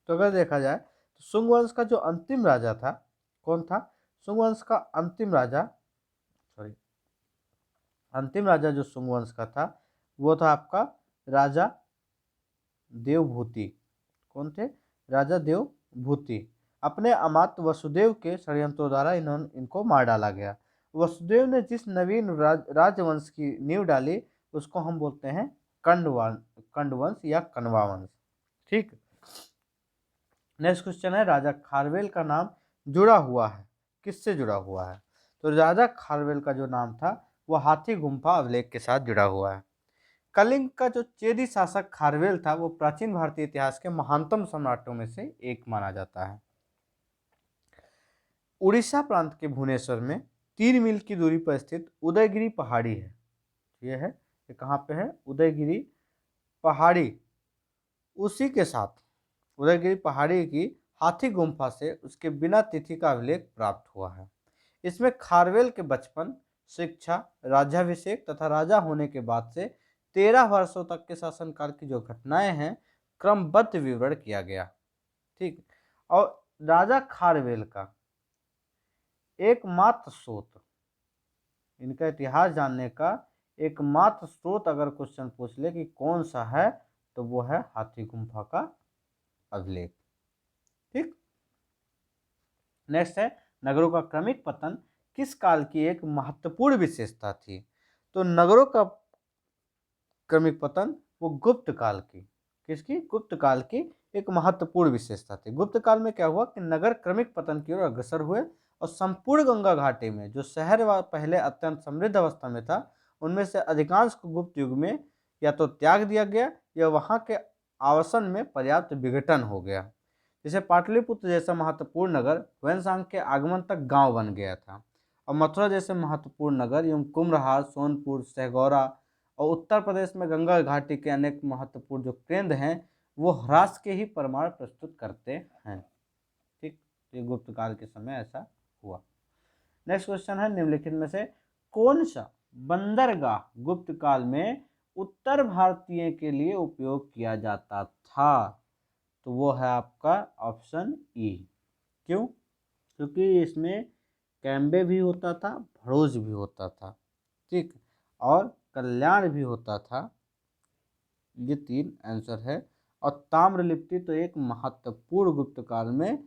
तो अगर देखा जाए तो शुंग वंश का जो अंतिम राजा था कौन था, शुंग वंश का अंतिम राजा, सॉरी, अंतिम राजा जो शुंग वंश का था वो था आपका राजा देवभूति। कौन थे, राजा देवभूति। अपने अमात्य वसुदेव के षड्यंत्रों द्वारा इनको मार डाला गया। वसुदेव ने जिस नवीन राजवंश की नींव डाली उसको हम बोलते हैं कंडवंश या कण्वा वंश। ठीक, नेक्स्ट क्वेश्चन है, राजा खारवेल का नाम जुड़ा हुआ है, किससे जुड़ा हुआ है, तो राजा खारवेल का जो नाम था वो हाथी गुम्फा अभिलेख के साथ जुड़ा हुआ है। कलिंग का जो चेदी शासक खारवेल था वो प्राचीन भारतीय इतिहास के महानतम सम्राटों में से एक माना जाता है। उड़ीसा प्रांत के भुवनेश्वर में 3 मील की दूरी पर स्थित उदयगिरी पहाड़ी है। ये है, ये कहाँ पे है, उदयगिरी पहाड़ी। उसी के साथ उदयगिरी पहाड़ी की हाथी गुम्फा से उसके बिना तिथि का अभिलेख प्राप्त हुआ है। इसमें खारवेल के बचपन, शिक्षा, राज्याभिषेक तथा राजा होने के बाद से 13 वर्षों तक के शासनकाल की जो घटनाएं हैं क्रमबद्ध विवरण किया गया। ठीक, और राजा खारवेल का एकमात्र स्रोत, इनका इतिहास जानने का एकमात्र स्रोत अगर क्वेश्चन पूछ ले कि कौन सा है तो वो है हाथी गुम्फा का अभिलेख। ठीक, नेक्स्ट है, नगरों का क्रमिक पतन किस काल की एक महत्वपूर्ण विशेषता थी, तो नगरों का क्रमिक पतन वो गुप्त काल की, किसकी, गुप्त काल की एक महत्वपूर्ण विशेषता थी। गुप्त काल में क्या हुआ कि नगर क्रमिक पतन की ओर अग्रसर हुए और संपूर्ण गंगा घाटी में जो शहर पहले अत्यंत समृद्ध अवस्था में था उनमें से अधिकांश को गुप्त युग में या तो त्याग दिया गया या वहां के आवासन में पर्याप्त विघटन हो गया। जैसे पाटलिपुत्र जैसा महत्वपूर्ण नगर ह्वेनसांग के आगमन तक गांव बन गया था, और मथुरा जैसे महत्वपूर्ण नगर एवं कुम्भलहार, सोनपुर, सहगौरा और उत्तर प्रदेश में गंगा घाटी के अनेक महत्वपूर्ण जो केंद्र हैं वो ह्रास के ही प्रमाण प्रस्तुत करते हैं। ठीक, ये गुप्त काल के समय ऐसा हुआ। नेक्स्ट क्वेश्चन है, निम्नलिखित में से कौन सा बंदरगाह गुप्त काल में उत्तर भारतीय के लिए उपयोग किया जाता था, तो वो है आपका ऑप्शन ई। क्यों, क्योंकि इसमें कैम्बे भी होता था, भड़ोज भी होता था, ठीक, और कल्याण भी होता था। ये 3 आंसर है। और ताम्रलिप्ति तो एक महत्वपूर्ण गुप्त काल में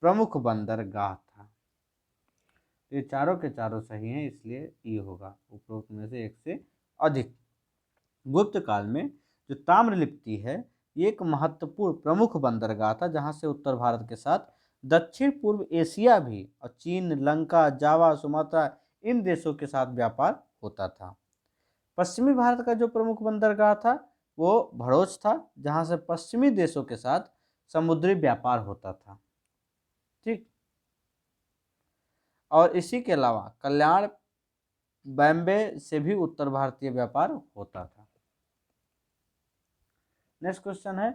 प्रमुख बंदरगाह था। ये चारों के चारों सही हैं, इसलिए ई होगा उपरोक्त में से एक से अधिक। गुप्त काल में जो ताम्रलिप्ति है ये एक महत्वपूर्ण प्रमुख बंदरगाह था जहां से उत्तर भारत के साथ दक्षिण पूर्व एशिया भी और चीन, लंका, जावा, सुमात्रा इन देशों के साथ व्यापार होता था। पश्चिमी भारत का जो प्रमुख बंदरगाह था वो भड़ोच था जहां से पश्चिमी देशों के साथ समुद्री व्यापार होता था। ठीक, और इसी के अलावा कल्याण, बॉम्बे से भी उत्तर भारतीय व्यापार होता था। नेक्स्ट क्वेश्चन है,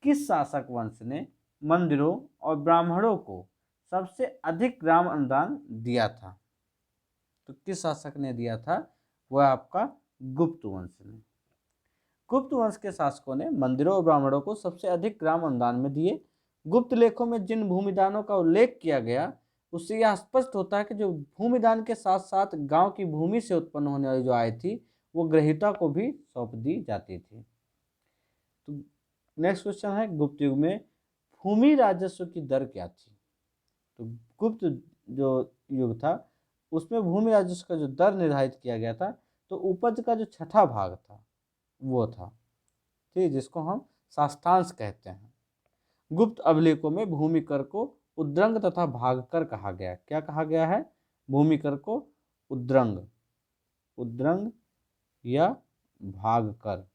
किस शासक वंश ने मंदिरों और ब्राह्मणों को सबसे अधिक ग्राम अनुदान दिया था, तो किस शासक ने दिया था, वह आपका गुप्त वंश ने। गुप्त वंश के शासकों ने मंदिरों और ब्राह्मणों को सबसे अधिक ग्राम अनुदान में दिए। गुप्त लेखों में जिन भूमिदानों का उल्लेख किया गया उससे यह स्पष्ट होता है कि जो भूमिदान के साथ साथ गांव की भूमि से उत्पन्न होने वाली जो आय थी वो गृहीता को भी सौंप दी जाती थी। तो नेक्स्ट क्वेश्चन है, गुप्त युग में भूमि राजस्व की दर क्या थी? तो गुप्त जो युग था उसमें भूमि राजस्व का जो दर निर्धारित किया गया था तो उपज का जो छठा भाग था वो था, ठीक, जिसको हम साष्टांश कहते हैं। गुप्त अभिलेखों में भूमि कर को उद्रंग तथा भागकर कहा गया। क्या कहा गया है? भूमि कर को उद्रंग, उद्रंग या भागकर,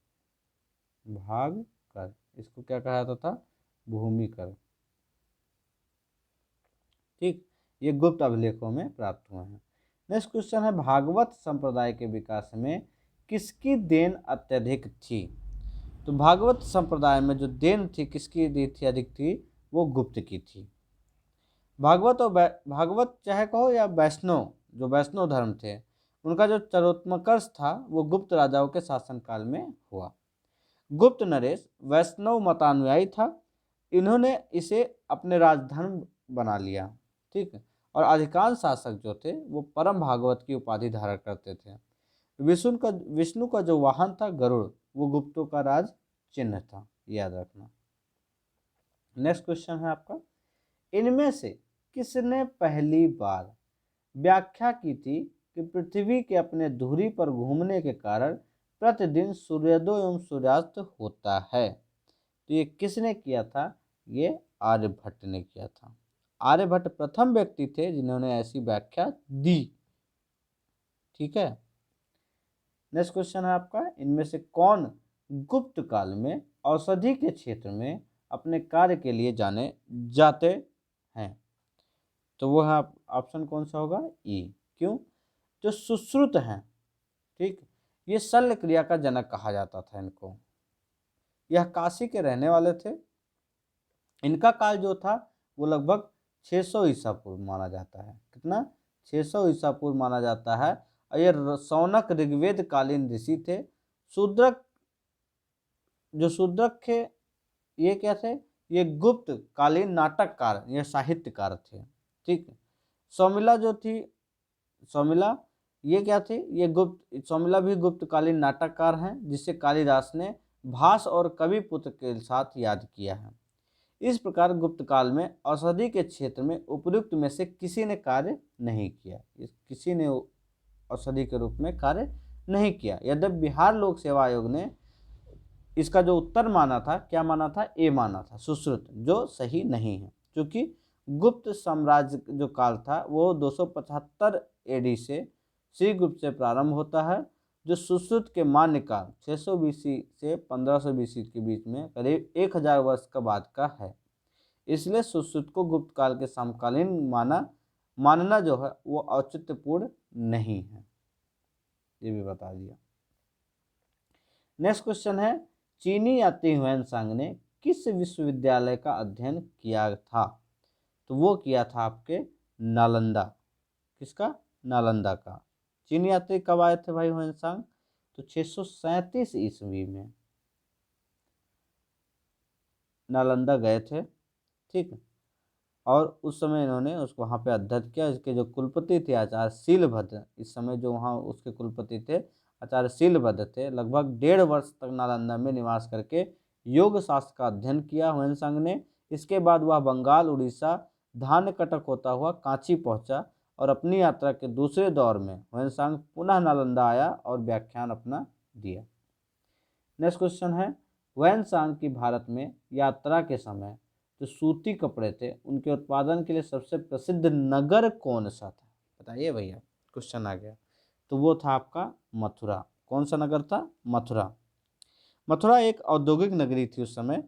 भागकर, इसको क्या कहा जाता था? भूमि कर। ठीक, ये गुप्त अभिलेखों में प्राप्त हुए हैं। नेक्स्ट क्वेश्चन है, भागवत संप्रदाय के विकास में किसकी देन अत्यधिक थी? तो भागवत संप्रदाय में जो देन थी किसकी दी थी, अधिक थी? वो गुप्त की थी। भागवत और भागवत चाहे कहो या वैष्णव, जो वैष्णव धर्म थे उनका जो चरमोत्कर्ष था वो गुप्त राजाओं के शासनकाल में हुआ। गुप्त नरेश वैष्णव मतानुयायी था, इन्होंने इसे अपने राजधर्म बना लिया, ठीक है। और अधिकांश शासक जो थे वो परम भागवत की उपाधि धारण करते थे। विष्णु का जो वाहन था गरुड़, वो गुप्तों का राज चिन्ह था, याद रखना। नेक्स्ट क्वेश्चन है आपका, इनमें से किसने पहली बार व्याख्या की थी कि पृथ्वी के अपने धुरी पर घूमने के कारण प्रतिदिन सूर्योदय एवं सूर्यास्त होता है? तो ये किसने किया था? ये आर्यभट्ट ने किया था। आर्यभट्ट प्रथम व्यक्ति थे जिन्होंने ऐसी व्याख्या दी, ठीक है। नेक्स्ट क्वेश्चन है आपका, इनमें से कौन गुप्त काल में औषधि के क्षेत्र में अपने कार्य के लिए जाने जाते हैं? तो वो है ऑप्शन कौन सा होगा? ई। क्यों? जो सुश्रुत हैं, ठीक, ये शल्य क्रिया का जनक कहा जाता था इनको। यह काशी के रहने वाले थे। इनका काल जो था वो लगभग 600 ईसा पूर्व माना जाता है। कितना? 600 ईसा पूर्व माना जाता है। और ये सौनक ऋग्वेद कालीन ऋषि थे। शूद्रक, जो शूद्रक थे ये क्या थे? ये गुप्त कालीन नाटककार या साहित्यकार थे, ठीक। सौमिला जो थी, सौमिला ये क्या थे? ये गुप्त, सौमिला भी गुप्त कालीन नाटककार हैं जिसे कालिदास ने भास और कवि पुत्र के साथ याद किया है। इस प्रकार गुप्त काल में औषधि के क्षेत्र में उपयुक्त में से किसी ने कार्य नहीं किया, किसी ने औषधि के रूप में कार्य नहीं किया। यद्यपि बिहार लोक सेवा आयोग ने इसका जो उत्तर माना था, क्या माना था? ए माना था, सुश्रुत, जो सही नहीं है, क्योंकि गुप्त साम्राज्य जो काल था वो 275 एडी से श्रीगुप्त से प्रारंभ होता है, जो सुश्रुत के मान्य काल 600 बीसी से 1500 बीसी के बीच में करीब 1000 वर्ष का बाद का है। इसलिए सुश्रुत को गुप्त काल के समकालीन मानना जो है वो औचित्यपूर्ण नहीं है, ये भी बता दिया। नेक्स्ट क्वेश्चन है, चीनी यात्री ह्वेनसांग ने किस विश्वविद्यालय का अध्ययन किया था? तो वो किया था आपके नालंदा। किसका? नालंदा का। चीनी यात्री कब आए थे भाई ह्वेनसांग? तो 637 ईस्वी में नालंदा गए थे, ठीक। और उस समय इन्होंने उसको वहाँ पे अध्ययन किया। इसके जो कुलपति थे आचार्य शीलभद्र, इस समय जो वहाँ उसके कुलपति थे आचार्य शीलभद्र थे, लगभग 1.5 वर्ष तक नालंदा में निवास करके योग शास्त्र का अध्ययन किया ह्वेनसांग ने। इसके बाद वह बंगाल, उड़ीसा, धान्य कटक होता हुआ कांची पहुंचा और अपनी यात्रा के दूसरे दौर में ह्वेनसांग पुनः नालंदा आया और व्याख्यान अपना दिया। नेक्स्ट क्वेश्चन है, ह्वेनसांग की भारत में यात्रा के समय जो सूती कपड़े थे उनके उत्पादन के लिए सबसे प्रसिद्ध नगर कौन सा था? बताइए भैया, क्वेश्चन आ गया। तो वो था आपका मथुरा। कौन सा नगर था? मथुरा। मथुरा एक औद्योगिक नगरी थी उस समय,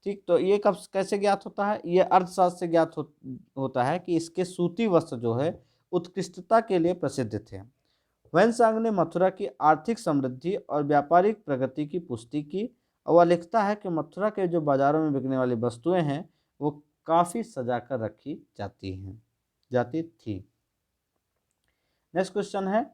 ठीक। तो ये कब कैसे ज्ञात होता है? ये अर्थशास्त्र से ज्ञात होता है कि इसके सूती वस्त्र जो है उत्कृष्टता के लिए प्रसिद्ध थे। ह्वेनसांग ने मथुरा की आर्थिक समृद्धि और व्यापारिक प्रगति की पुष्टि की और वह लिखता है कि मथुरा के जो बाजारों में बिकने वाली वस्तुएं हैं वो काफ़ी सजा कर रखी जाती थी। नेक्स्ट क्वेश्चन है,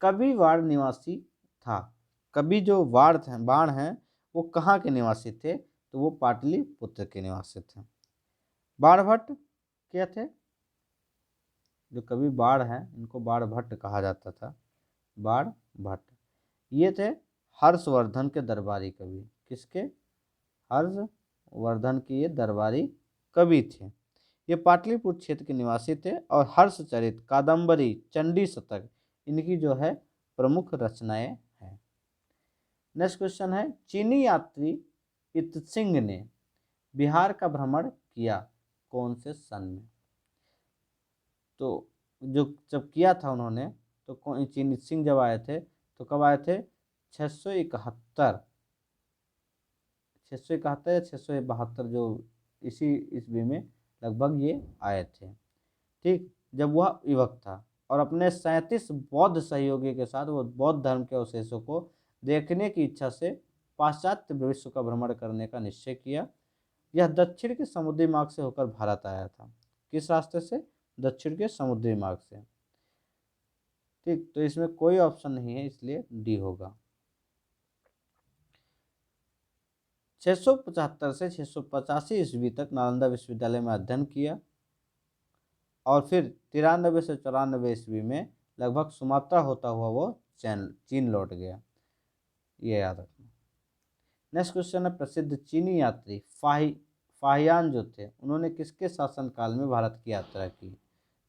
कवि वाड़ निवासी था। कवि जो बाण हैं वो कहाँ के निवासी थे? तो वो पाटलिपुत्र के निवासी थे। बाणभट्ट क्या थे? जो कवि बाण हैं इनको बाणभट्ट कहा जाता था, बाणभट्ट। ये थे हर्षवर्धन के दरबारी कवि। किसके? हर्षवर्धन के ये दरबारी कवि थे। ये पाटलिपुत्र क्षेत्र के निवासी थे और हर्षचरित, कादंबरी, चंडी शतक इनकी जो है प्रमुख रचनाएं हैं। नेक्स्ट क्वेश्चन है, चीनी यात्री इत्सिंग ने बिहार का भ्रमण किया कौन से सन में? तो जो जब किया था उन्होंने, तो कौन चीनी सिंह जब आए थे तो कब आए थे? 671, 671 या 672, जो इसी ईस्वी में लगभग ये आए थे। ठीक, जब वह युवक था और अपने 37 बौद्ध सहयोगी के साथ वो बौद्ध धर्म के अवशेषों को देखने की इच्छा से पाश्चात्य विश्व का भ्रमण करने का निश्चय किया। यह दक्षिण के समुद्री मार्ग से होकर भारत आया था। किस रास्ते से? दक्षिण के समुद्री मार्ग से। ठीक, तो इसमें कोई ऑप्शन नहीं है, इसलिए डी होगा। 675 से 685 ईस्वी तक नालंदा विश्वविद्यालय में अध्ययन किया और फिर 93 से 94 ईस्वी में लगभग सुमात्रा होता हुआ वो चीन लौट गया। ये याद रखना। नेक्स्ट क्वेश्चन है, प्रसिद्ध चीनी यात्री फाहियान जो थे उन्होंने किसके शासनकाल में भारत की यात्रा की?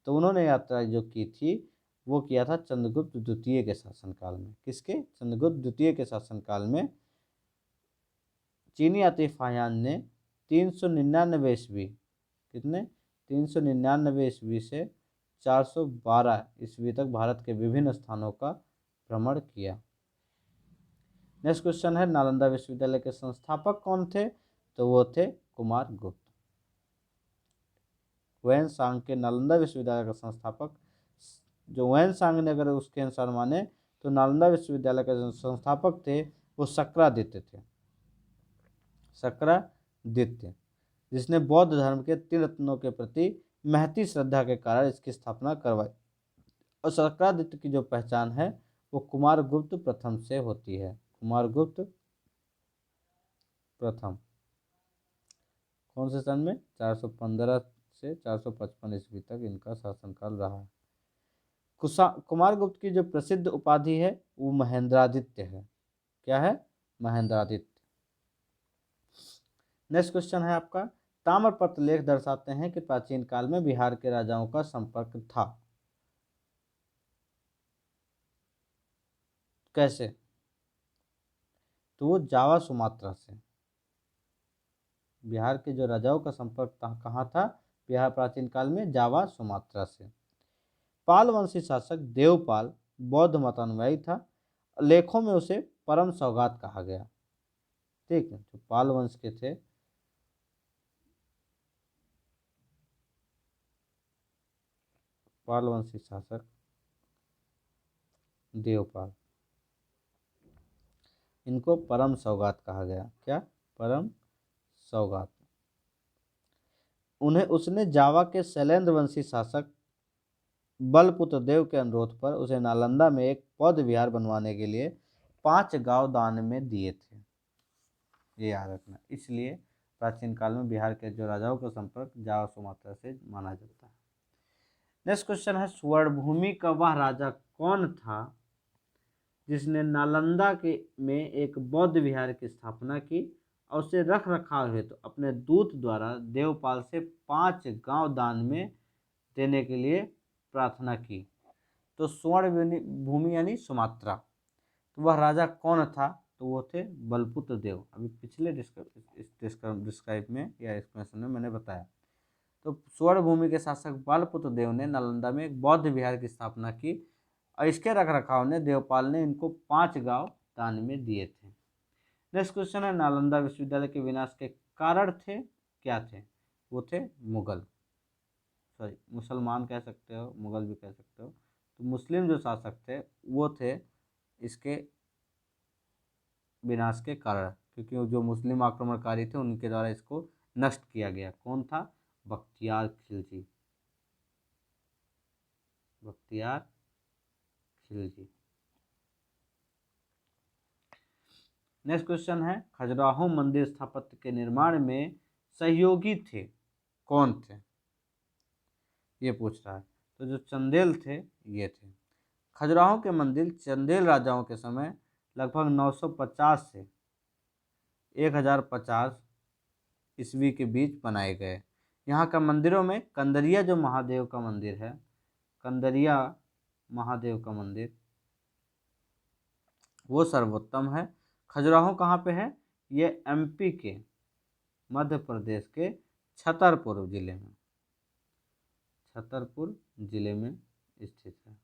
तो उन्होंने यात्रा जो की थी वो किया था चंद्रगुप्त द्वितीय के शासनकाल में। किसके? चंद्रगुप्त द्वितीय के शासनकाल में चीनी यात्री फाहियान ने 399 ईस्वी, कितने? 399 ईस्वी से 412 ईस्वी तक भारत के विभिन्न स्थानों का भ्रमण किया। नेक्स्ट क्वेश्चन है, नालंदा विश्वविद्यालय के संस्थापक कौन थे? तो वो थे कुमार गुप्त। वैन सांग के नालंदा विश्वविद्यालय का संस्थापक, जो वैन सांग ने अगर उसके अनुसार माने तो नालंदा विश्वविद्यालय के जो संस्थापक थे वो शक्रादित्य थे, शक्रादित्य, जिसने बौद्ध धर्म के त्रिरत्नों के प्रति महती श्रद्धा के कारण इसकी स्थापना करवाई। और शक्रादित्य की जो पहचान है वो कुमारगुप्त प्रथम से होती है। कुमारगुप्त प्रथम कौन से सन में? 415 से 455 ईस्वी तक इनका शासनकाल रहा है। कुमारगुप्त की जो प्रसिद्ध उपाधि है वो महेंद्रादित्य है। क्या है? महेंद्रादित्य। नेक्स्ट क्वेश्चन है आपका, ताम्रपत्र लेख दर्शाते हैं कि प्राचीन काल में बिहार के राजाओं का संपर्क था। कैसे? तो वो जावा सुमात्रा से। बिहार के जो राजाओं का संपर्क कहाँ था? बिहार प्राचीन काल में जावा सुमात्रा से। पाल वंशी शासक देवपाल बौद्ध मतानुयायी था। लेखों में उसे परम सौगात कहा गया। ठीक है, जो पाल वंश के थे, पाल वंशी शासक देवपाल, इनको परम सौगात कहा गया। क्या? परम सौगात। उन्हें उसने जावा के शैलेंद्र वंशी शासक बलपुत्र देव के अनुरोध पर उसे नालंदा में एक बौद्ध विहार बनवाने के लिए 5 गांव दान में दिए थे। ये याद रखना। इसलिए प्राचीन काल में बिहार के जो राजाओं का संपर्क जावा सुमात्रा से माना जाता है। नेक्स्ट क्वेश्चन है, स्वर्णभूमि का वह राजा कौन था जिसने नालंदा के में एक बौद्ध विहार की स्थापना की और उसे रख रखाव हेतु अपने दूत द्वारा देवपाल से 5 गांव दान में देने के लिए प्रार्थना की? तो स्वर्ण भूमि यानी सुमात्रा। तो वह राजा कौन था? तो वो थे बलपुत्र देव। अभी पिछले डिस्क्राइब में या एक्सप्लेनेशन में मैंने बताया। तो स्वर्ण भूमि के शासक बलपुत्र देव ने नालंदा में एक बौद्ध विहार की स्थापना की और इसके रख रखाव ने देवपाल ने इनको 5 गांव दान में दिए थे। नेक्स्ट क्वेश्चन है, नालंदा विश्वविद्यालय के विनाश के कारण थे क्या थे? वो थे मुगल, सॉरी मुसलमान कह सकते हो, मुगल भी कह सकते हो। तो मुस्लिम जो शासक थे वो थे इसके विनाश के कारण, क्योंकि जो मुस्लिम आक्रमणकारी थे उनके द्वारा इसको नष्ट किया गया। कौन था? बख्तियार खिलजी, बख्तियार खिलजी। नेक्स्ट क्वेश्चन है, खजुराहो मंदिर स्थापत्य के निर्माण में सहयोगी थे कौन थे, ये पूछ रहा है। तो जो चंदेल थे ये थे। खजुराहो के मंदिर चंदेल राजाओं के समय लगभग 950 से 1050 ईस्वी के बीच बनाए गए। यहाँ का मंदिरों में कंदरिया जो महादेव का मंदिर है, कंदरिया महादेव का मंदिर वो सर्वोत्तम है। खजुराहो कहाँ पे है? ये एमपी के, मध्य प्रदेश के छतरपुर जिले में, छतरपुर जिले में स्थित है।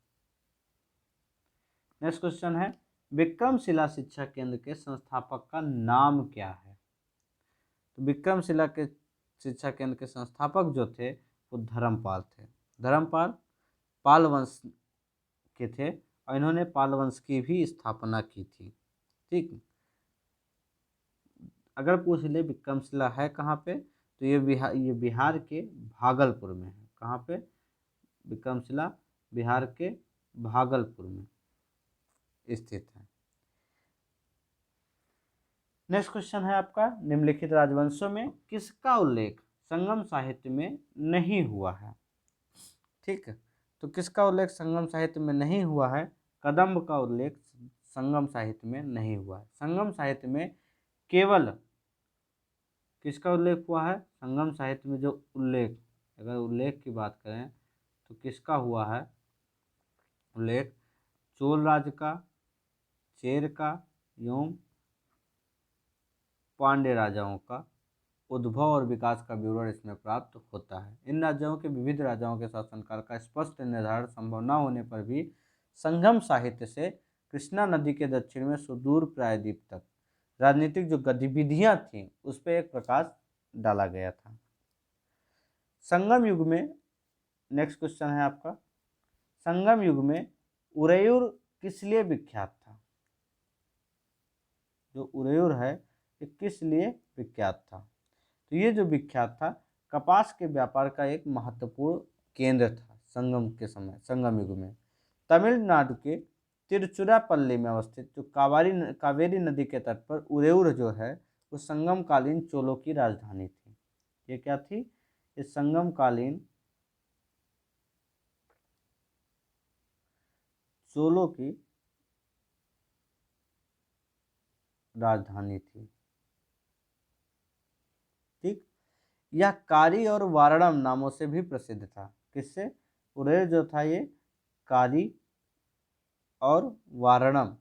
नेक्स्ट क्वेश्चन है, विक्रमशिला शिक्षा केंद्र के संस्थापक का नाम क्या है? तो विक्रमशिला के शिक्षा केंद्र के संस्थापक जो थे वो धर्मपाल थे। धर्मपाल पाल वंश के थे और इन्होंने पाल वंश की भी स्थापना की थी। ठीक, अगर पूछ ले विक्रमशिला है कहाँ पे, तो ये बिहार के भागलपुर में है। कहाँ पे? विक्रमशिला बिहार के भागलपुर में स्थित है। नेक्स्ट क्वेश्चन है आपका, निम्नलिखित राजवंशों में किसका उल्लेख संगम साहित्य में नहीं हुआ है? ठीक है, तो किसका उल्लेख संगम साहित्य में नहीं हुआ है? कदम्ब का उल्लेख संगम साहित्य में नहीं हुआ है। संगम साहित्य में केवल किसका उल्लेख हुआ है? संगम साहित्य में जो उल्लेख, अगर उल्लेख की बात करें तो किसका हुआ है उल्लेख? चोल राज का, चेर का एवं पांड्य राजाओं का उद्भव और विकास का विवरण इसमें प्राप्त होता है। इन राज्यों के विविध राजाओं के शासनकाल का स्पष्ट निर्धारण संभव न होने पर भी संगम साहित्य से कृष्णा नदी के दक्षिण में सुदूर प्रायद्वीप तक राजनीतिक जो गतिविधियां थीं उस पर एक प्रकाश डाला गया था। संगम युग में, नेक्स्ट क्वेश्चन है आपका, संगम युग में उरेयूर किस लिए विख्यात था? जो उरेयूर है ये किस लिए विख्यात था? तो ये जो विख्यात था, कपास के व्यापार का एक महत्वपूर्ण केंद्र था संगम के समय, संगम युग में। तमिलनाडु के तिरुचिरापल्ली में अवस्थित जो कावेरी नदी के तट पर उरेयूर जो है वो संगम कालीन चोलों की राजधानी थी। ये क्या थी? इस संगम कालीन चोलों की राजधानी थी। ठीक, यह कारी और वारणम नामों से भी प्रसिद्ध था। किससे? उरेर जो था ये कारी और वारणम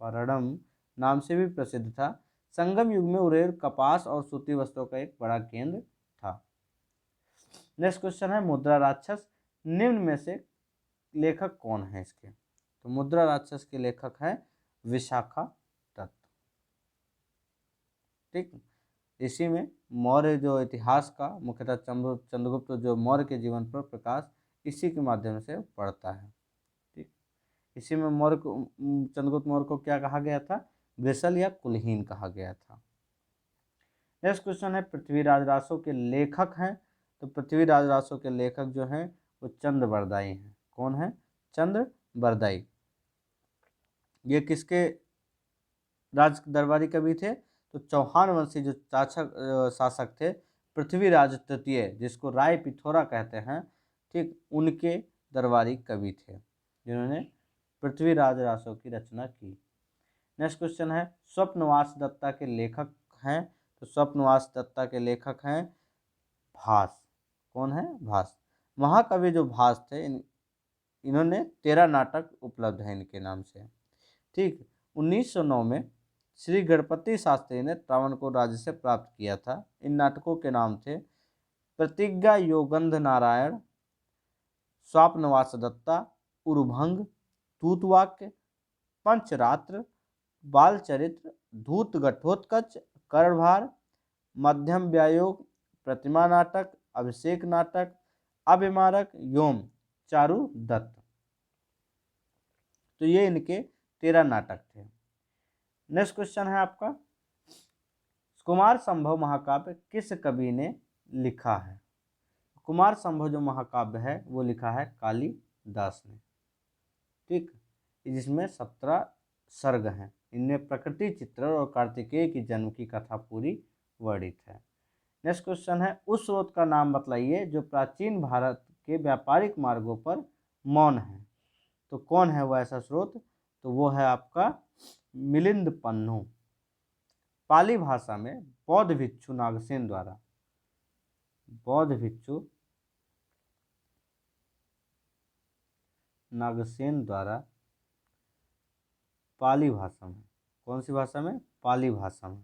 वारणम नाम से भी प्रसिद्ध था। संगम युग में उरेर कपास और सूती वस्त्रों का एक बड़ा केंद्र था। नेक्स्ट क्वेश्चन है, मुद्रा राक्षस निम्न में से लेखक कौन है इसके? तो मुद्रा राक्षस के लेखक हैं विशाखा दत्त। ठीक, इसी में मौर्य जो इतिहास का मुख्यतः चंद्रगुप्त जो मौर्य के जीवन पर प्रकाश इसी के माध्यम से पड़ता है। ठीक, इसी में मौर्य को, चंद्रगुप्त मौर्य को क्या कहा गया था? वृषल या कुलहीन कहा गया था। नेक्स्ट क्वेश्चन है, पृथ्वीराज रासो के लेखक हैं। तो पृथ्वीराज रासो के लेखक जो हैं वो चंद्र बरदाई हैं। कौन है? चंद्र बरदाई। ये किसके राज दरबारी कवि थे? तो चौहान वंशी जो शासक थे पृथ्वीराज तृतीय, जिसको राय पिथौरा कहते हैं, ठीक, उनके दरबारी कवि थे जिन्होंने पृथ्वीराज रासो की रचना की। नेक्स्ट क्वेश्चन है, स्वप्नवास दत्ता के लेखक हैं। तो स्वप्नवास दत्ता के लेखक हैं भास। कौन है? भास। महाकवि जो भास थे इन्होंने 13 नाटक उपलब्ध हैं इनके नाम से। ठीक, 1909 में श्री गणपति शास्त्री ने त्रावणकोर राज्य से प्राप्त किया था। इन नाटकों के नाम थे प्रतिज्ञा योगंध नारायण, स्वप्नवास दत्ता, उरुभंग, तूतवाक्य, पंचरात्र, बालचरित्र, धूत घटोत्कच, कर्णभार, मध्यम व्यायोग, प्रतिमा नाटक, अभिषेक नाटक, अभिमारक एवं चारु दत्त। तो ये इनके 13 नाटक थे। नेक्स्ट क्वेश्चन है आपका, कुमार संभव महाकाव्य किस कवि ने लिखा है? कुमार संभव जो महाकाव्य है वो लिखा है कालिदास ने। ठीक, जिसमें 17 सर्ग हैं। इनमें प्रकृति चित्रण और कार्तिकेय की जन्म की कथा पूरी वर्णित है। नेक्स्ट क्वेश्चन है, उस स्रोत का नाम बतलाइए जो प्राचीन भारत के व्यापारिक मार्गों पर मौन है। तो कौन है वो ऐसा स्रोत? तो वो है आपका मिलिंद पन्नू। पाली भाषा में बौद्ध भिक्षु नागसेन द्वारा, बौद्ध भिक्षु नागसेन द्वारा पाली भाषा में, कौन सी भाषा में? पाली भाषा में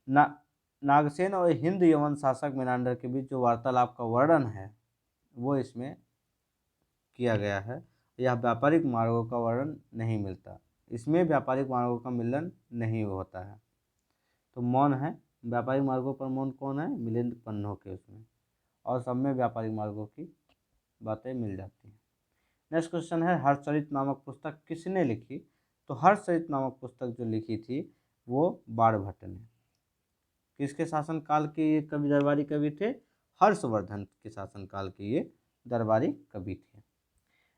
ना नागसेन और हिंद यवन शासक मेनांडर के बीच जो वार्तालाप का वर्णन है वो इसमें किया गया है। यह व्यापारिक मार्गों का वर्णन नहीं मिलता, इसमें व्यापारिक मार्गों का मिलन नहीं होता है। तो मौन है, व्यापारिक मार्गों पर मौन कौन है? मिलिंद पन्नों के उसमें, और सब में व्यापारिक मार्गों की बातें मिल जाती हैं। नेक्स्ट क्वेश्चन है, हर्षचरित नामक पुस्तक किसने लिखी? तो हर्षचरित नामक पुस्तक जो लिखी थी वो बाणभट्ट ने। किसके शासनकाल के ये कवि, दरबारी कवि थे? हर्षवर्धन के शासनकाल के ये दरबारी कवि थे।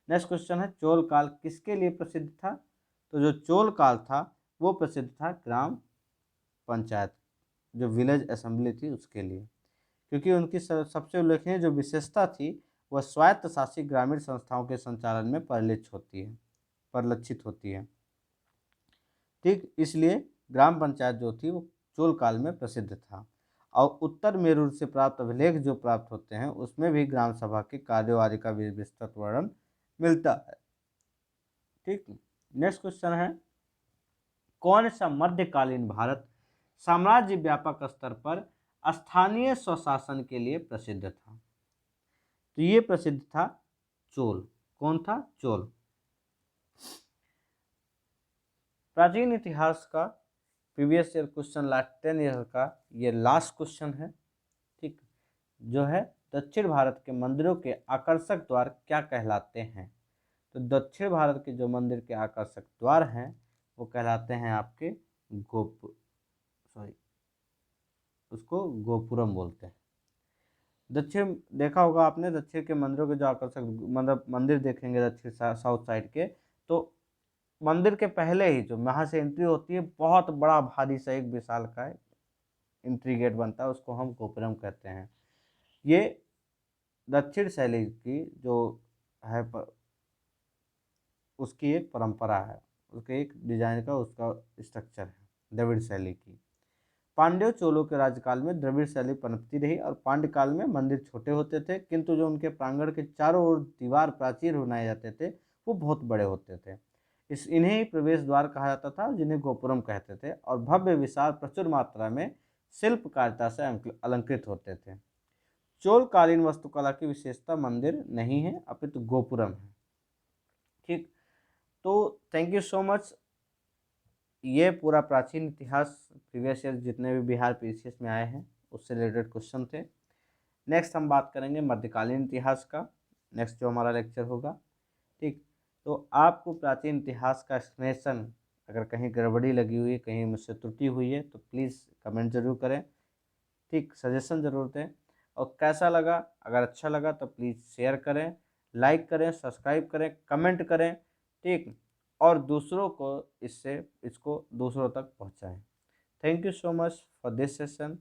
नेक्स्ट क्वेश्चन है, चोल काल किसके लिए प्रसिद्ध था? तो जो चोल काल था वो प्रसिद्ध था ग्राम पंचायत, जो विलेज असेंबली थी उसके लिए, क्योंकि उनकी सबसे उल्लेखनीय जो विशेषता थी वह स्वायत्त शासी ग्रामीण संस्थाओं के संचालन में परिलक्षित होती है। ठीक, इसलिए ग्राम पंचायत जो थी वो चोल काल में प्रसिद्ध था। और उत्तर मेरूर से प्राप्त अभिलेख जो प्राप्त होते हैं उसमें भी ग्राम सभा की कार्यवाही का विस्तृत वर्णन मिलता है। ठीक, नेक्स्ट क्वेश्चन है, कौन सा मध्यकालीन भारत साम्राज्य व्यापक स्तर पर स्थानीय स्वशासन के लिए प्रसिद्ध था? तो ये प्रसिद्ध था चोल। कौन था? चोल। प्राचीन इतिहास का previous year question, last 10 year का ये लास्ट क्वेश्चन है। ठीक, जो है दक्षिण भारत के मंदिरों के आकर्षक द्वार क्या कहलाते हैं? तो दक्षिण भारत के जो मंदिर के आकर्षक द्वार हैं वो कहलाते हैं आपके उसको गोपुरम बोलते हैं। दक्षिण देखा होगा आपने, दक्षिण के मंदिरों के जो आकर्षक मतलब मंदिर देखेंगे दक्षिण साउथ साइड के, तो मंदिर के पहले ही जो वहाँ से एंट्री होती है बहुत बड़ा भारी सा एक विशाल का एंट्री गेट बनता है, उसको हम गोपुरम कहते हैं। ये दक्षिण शैली की जो है उसकी एक परंपरा है, उसके एक डिजाइन का उसका स्ट्रक्चर है द्रविड़ शैली की। पांड्यों चोलों के राज्यकाल में द्रविड़ शैली पनपती रही और पांड्य काल में मंदिर छोटे होते थे, किंतु जो उनके प्रांगण के चारों ओर दीवार प्राचीर बनाए जाते थे वो बहुत बड़े होते थे। इन्हें प्रवेश द्वार कहा जाता था, जिन्हें गोपुरम कहते थे, और भव्य विशाल प्रचुर मात्रा में शिल्पकारिता से अलंकृत होते थे। चोलकालीन वास्तुकला की विशेषता मंदिर नहीं है अपितु गोपुरम है। ठीक, तो थैंक यू सो मच। ये पूरा प्राचीन इतिहास प्रीवियस ईयर जितने भी बिहार पीसीएस में आए हैं उससे रिलेटेड क्वेश्चन थे। नेक्स्ट हम बात करेंगे मध्यकालीन इतिहास का, नेक्स्ट जो हमारा लेक्चर होगा। ठीक, तो आपको प्राचीन इतिहास का एक्सप्लेनेशन अगर कहीं गड़बड़ी लगी हुई है, कहीं मुझसे त्रुटि हुई है तो प्लीज़ कमेंट जरूर करें। ठीक, सजेशन ज़रूर दें, और कैसा लगा, अगर अच्छा लगा तो प्लीज़ शेयर करें, लाइक करें, सब्सक्राइब करें, कमेंट करें। ठीक, और दूसरों को इसको दूसरों तक पहुंचाएं। Thank you so much for this session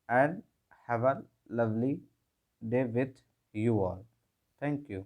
and have a lovely day with you all. Thank you.